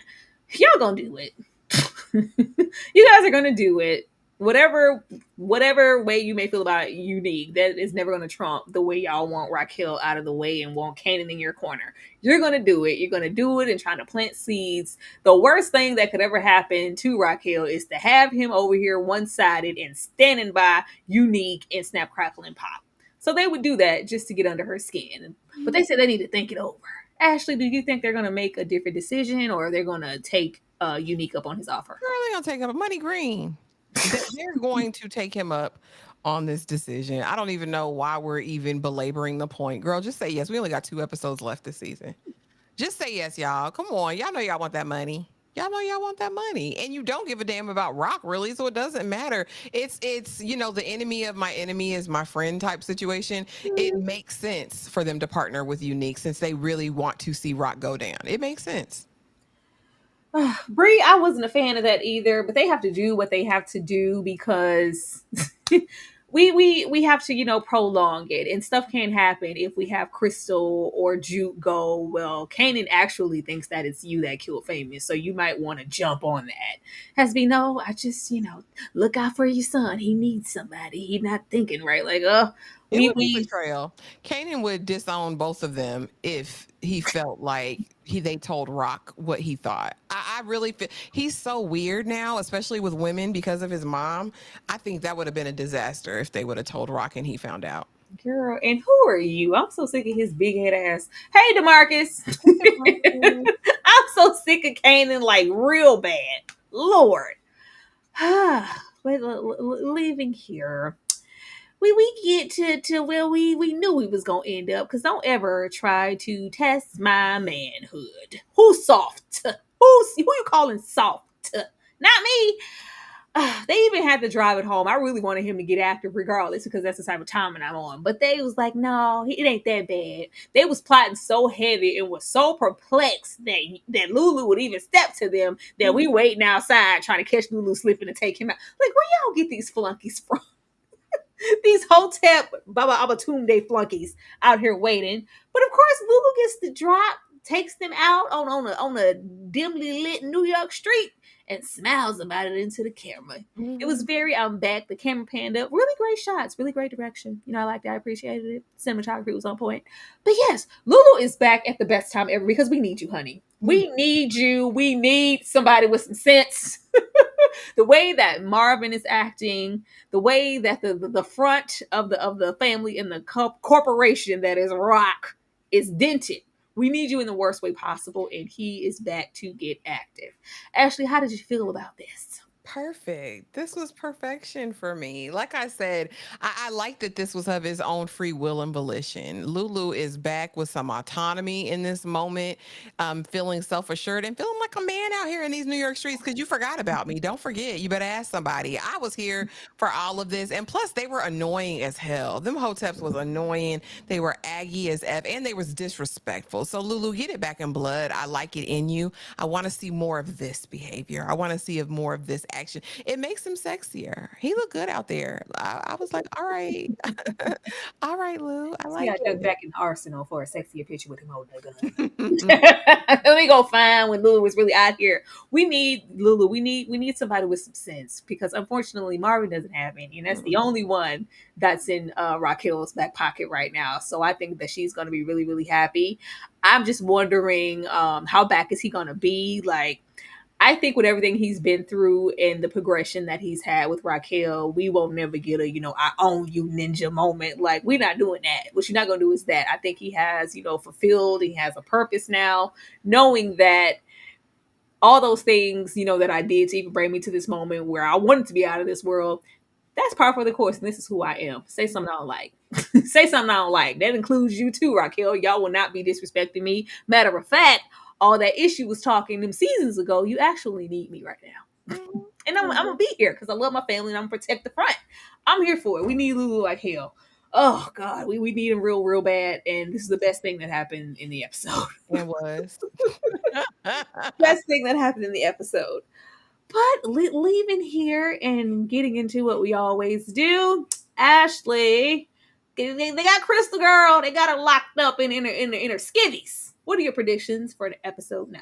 Y'all gonna do it. You guys are gonna do it. Whatever way you may feel about it, Unique, that is never going to trump the way y'all want Raquel out of the way and want Kanan in your corner. You're going to do it. You're going to do it and trying to plant seeds. The worst thing that could ever happen to Raquel is to have him over here one-sided and standing by Unique and Snap, Crackle, and Pop. So they would do that just to get under her skin. But they said they need to think it over. Ashley, do you think they're going to make a different decision or they're going to take Unique up on his offer? Girl, they gonna take him Money Green. They're going to take him up on this decision. I don't even know why we're even belaboring the point. Girl, just say yes. We only got 2 episodes left this season. Just say yes, y'all. Come on. Y'all know y'all want that money. Y'all know y'all want that money, and you don't give a damn about Rock, really, so it doesn't matter. It's the enemy of my enemy is my friend type situation. It makes sense for them to partner with Unique since they really want to see Rock go down. It makes sense. Bree, I wasn't a fan of that either, but they have to do what they have to do because we have to, prolong it. And stuff can happen if we have Crystal or Juke go, well, Kanan actually thinks that it's you that killed Famous, so you might want to jump on that. Has been no, I just, look out for your son. He needs somebody. He's not thinking right. Like, It we would be we betrayal. Kanan would disown both of them if he felt like they told Rock what he thought. I really feel he's so weird now, especially with women because of his mom. I think that would have been a disaster if they would have told Rock and he found out. girl, and who are you? I'm so sick of his big head ass. Hey, Demarcus. I'm so sick of Kanan, like real bad. Lord. But leaving here, we get to where we knew we was gonna end up. Cause don't ever try to test my manhood. Who's soft? Who you calling soft? Not me. They even had to drive it home. I really wanted him to get active regardless because that's the type of timing I'm on. But they was like, no, it ain't that bad. They was plotting so heavy and was so perplexed that LouLou would even step to them that we waiting outside trying to catch LouLou slipping and take him out. Like, where y'all get these flunkies from? These Hotep Baba Abatunde flunkies out here waiting. But of course, LouLou gets the drop, takes them out on a dimly lit New York street and smiles about it into the camera. It was very back. The camera panned up. Really great shots. Really great direction. I liked it. I appreciated it. Cinematography was on point. But yes, LouLou is back at the best time ever because we need you, honey. We need you. We need somebody with some sense. The way that Marvin is acting, the way that the front of the family and the corporation that is Rock is dented. We need you in the worst way possible, and he is back to get active. Ashley, how did you feel about this? Perfect. This was perfection for me. Like I said, I like that this was of his own free will and volition. LouLou is back with some autonomy in this moment, feeling self assured and feeling like a man out here in these New York streets because you forgot about me. Don't forget. You better ask somebody. I was here for all of this. And plus, they were annoying as hell. Them Hoteps was annoying. They were aggy as F and they was disrespectful. So, LouLou, get it back in blood. I like it in you. I want to see more of this behavior. I want to see more of this action. It makes him sexier. He looked good out there. I was like, all right, all right, Lou, I See, I like dug it. back in the arsenal for a sexier picture with him holding a gun. Mhm. Let me go find when LouLou was really out here. We need LouLou. We need somebody with some sense because unfortunately Marvin doesn't have any, and that's the only one that's in Raquel's back pocket right now. So I think that she's going to be really really happy. I'm just wondering how back is he going to be like. I think with everything he's been through and the progression that he's had with Raquel, we won't never get a, I own you ninja moment. Like, we're not doing that. What you're not going to do is that. I think he has, fulfilled, he has a purpose now, knowing that all those things, that I did to even bring me to this moment where I wanted to be out of this world, that's par for the course, and this is who I am. Say something I don't like. Say something I don't like. That includes you too, Raquel. Y'all will not be disrespecting me. Matter of fact, all that issue was talking them seasons ago. You actually need me right now. And I'm gonna be here because I love my family and I'm gonna protect the front. I'm here for it. We need LouLou like hell. Oh God, we need him real, real bad. And this is the best thing that happened in the episode. It was. Best thing that happened in the episode. But leaving here and getting into what we always do, Ashley, they got Crystal Girl. They got her locked up in her skivvies. What are your predictions for the episode 9?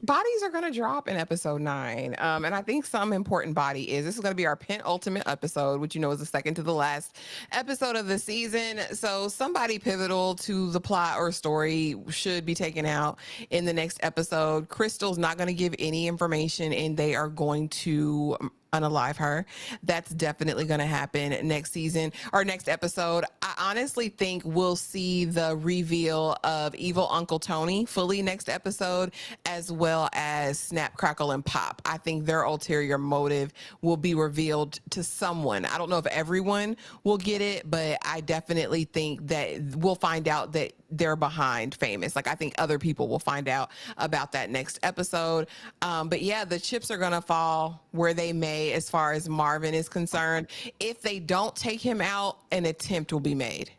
Bodies are going to drop in episode 9. And I think some important body is this is going to be our penultimate episode, which is the second to the last episode of the season. So somebody pivotal to the plot or story should be taken out in the next episode. Crystal's not going to give any information and they are going to unalive her. That's definitely going to happen next season or next episode. I honestly think we'll see the reveal of evil Uncle Tony fully next episode, as well as Snap, Crackle, and Pop. I think their ulterior motive will be revealed to someone. I don't know if everyone will get it, but I definitely think that we'll find out that they're behind Famous. Like I think other people will find out about that next episode. But yeah, the chips are gonna fall where they may as far as Marvin is concerned. If they don't take him out, an attempt will be made.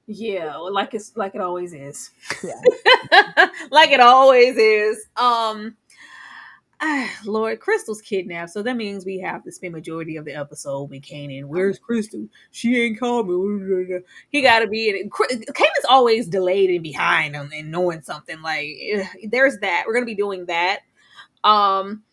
Yeah, like it's like it always is. Yeah. Like it always is. Lord, Crystal's kidnapped, so that means we have to spend majority of the episode with Kanan. Where's Crystal? She ain't coming. He got to be in it. Kanan's always delayed and behind and knowing something. Like there's that. We're gonna be doing that. Um,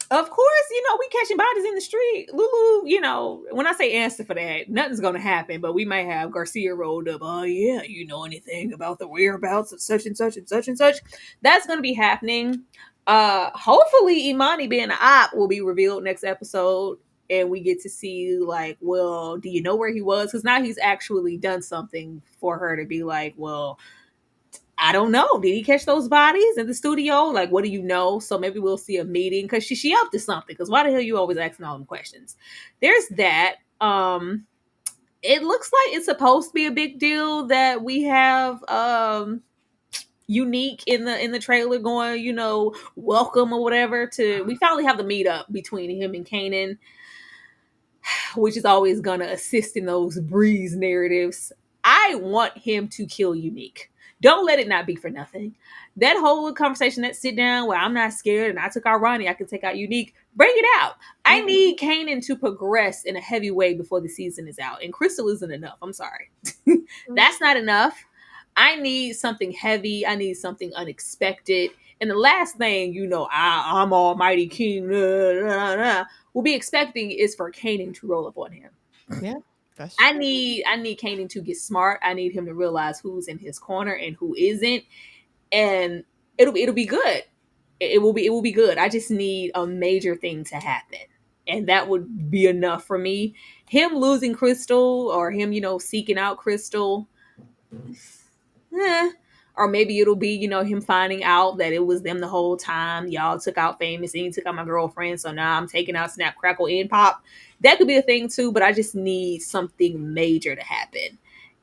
of course, we catching bodies in the street. LouLou, when I say answer for that, nothing's gonna happen. But we might have Garcia rolled up. Oh yeah, you know anything about the whereabouts of such and such and such and such? That's gonna be happening. Hopefully Imani being an op will be revealed next episode, and we get to see like, well, do you know where he was? Because now he's actually done something for her to be like, well, I don't know. Did he catch those bodies in the studio? Like, what do you know? So maybe we'll see a meeting because she up to something. Because why the hell you always asking all them questions? There's that. It looks like it's supposed to be a big deal that we have Unique in the trailer going, welcome or whatever. To we finally have the meetup between him and Kanan, which is always gonna assist in those breeze narratives. I want him to kill Unique. Don't let it not be for nothing. That whole conversation, that sit down where I'm not scared and I took out Ronnie, I can take out Unique. Bring it out. I need Kanan to progress in a heavy way before the season is out. And Crystal isn't enough. I'm sorry. That's not enough. I need something heavy. I need something unexpected. And the last thing, I'm Almighty King, we'll be expecting is for Kanan to roll up on him. Yeah, that's true. I need Kanan to get smart. I need him to realize who's in his corner and who isn't, and it'll be good. It will be good. I just need a major thing to happen, and that would be enough for me. Him losing Crystal or him, seeking out Crystal. Or maybe it'll be, him finding out that it was them the whole time. Y'all took out Famous and you took out my girlfriend. So now I'm taking out Snap, Crackle, and Pop. That could be a thing too, but I just need something major to happen.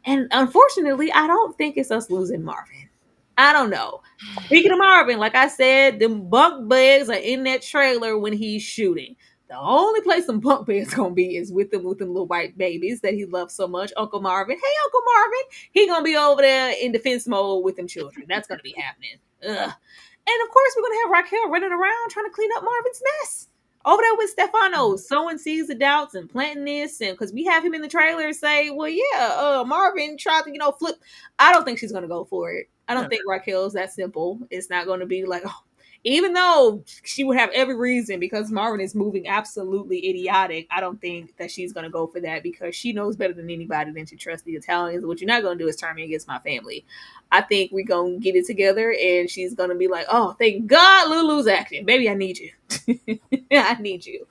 And unfortunately, I don't think it's us losing Marvin. I don't know. Speaking of Marvin, like I said, them bunk beds are in that trailer when he's shooting. The only place some bunk beds gonna be is with them little white babies that he loves so much. Uncle Marvin. Hey, Uncle Marvin. He gonna be over there in defense mode with them children. That's gonna be happening. Ugh. And of course, we're gonna have Raquel running around trying to clean up Marvin's mess. Over there with Stefano, sowing seeds of doubts and planting this, and because we have him in the trailer and say, well, yeah, Marvin tried to, flip. I don't think she's gonna go for it. I don't think Raquel's that simple. It's not gonna be like, oh, even though she would have every reason because Marvin is moving absolutely idiotic, I don't think that she's going to go for that because she knows better than anybody than to trust the Italians. What you're not going to do is turn me against my family. I think we're going to get it together and she's going to be like, oh, thank God LouLou's acting. Baby, I need you. I need you.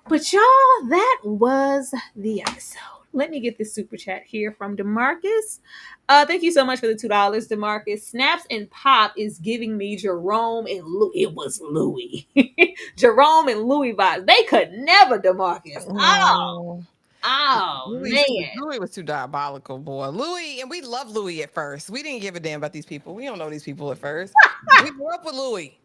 But y'all, that was the episode. Let me get this super chat here from DeMarcus. Thank you so much for the $2, DeMarcus. Snaps and Pop is giving me Jerome and Louis. It was Louis. Jerome and Louis vibes. They could never, DeMarcus. Oh, man. Louis was too diabolical, boy. Louis, and we loved Louis at first. We didn't give a damn about these people. We don't know these people at first. We grew up with Louis.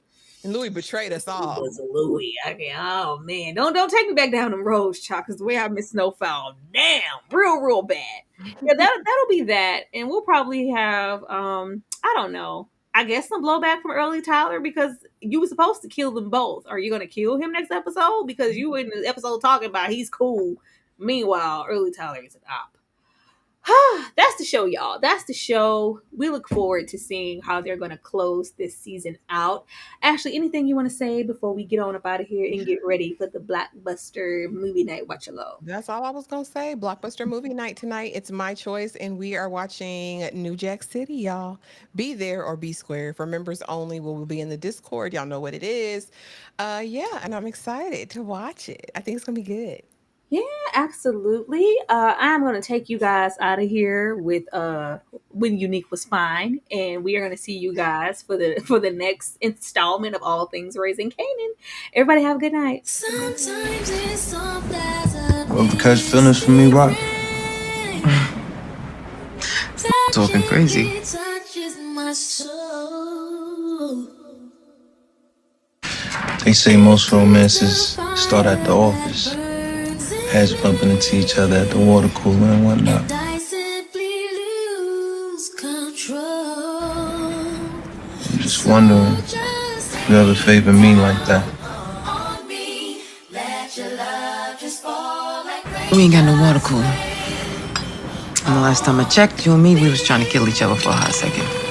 And Louis betrayed us all. It was Louis. Okay. Oh man, don't take me back down them roads, Chuck. Because the way I miss Snowfall, damn, real bad. Yeah, that'll be that, and we'll probably have I don't know. I guess some blowback from Early Tyler because you were supposed to kill them both. Are you going to kill him next episode? Because you were in the episode talking about he's cool. Meanwhile, Early Tyler is an op. That's the show, y'all. That's the show. We look forward to seeing how they're going to close this season out. Ashley, anything you want to say before we get on up out of here and get ready for the blockbuster movie night watch along? That's all I was going to say. Blockbuster movie night tonight. It's my choice, and we are watching New Jack City, y'all. Be there or be square. For members only, we will be in the Discord. Y'all know what it is. Yeah, and I'm excited to watch it. I think it's going to be good. Yeah, absolutely. I'm going to take you guys out of here with When Unique Was Fine, and we are going to see you guys for the next installment of All Things Raising Kanan. Everybody have a good night. Sometimes it's soft as a well, because feelings for me, right? talking crazy. They say most romances start at the office. Heads bumping into each other at the water cooler and whatnot. I'm just wondering if you ever favor me like that. We ain't got no water cooler. And the last time I checked, you and me, we was trying to kill each other for a hot second.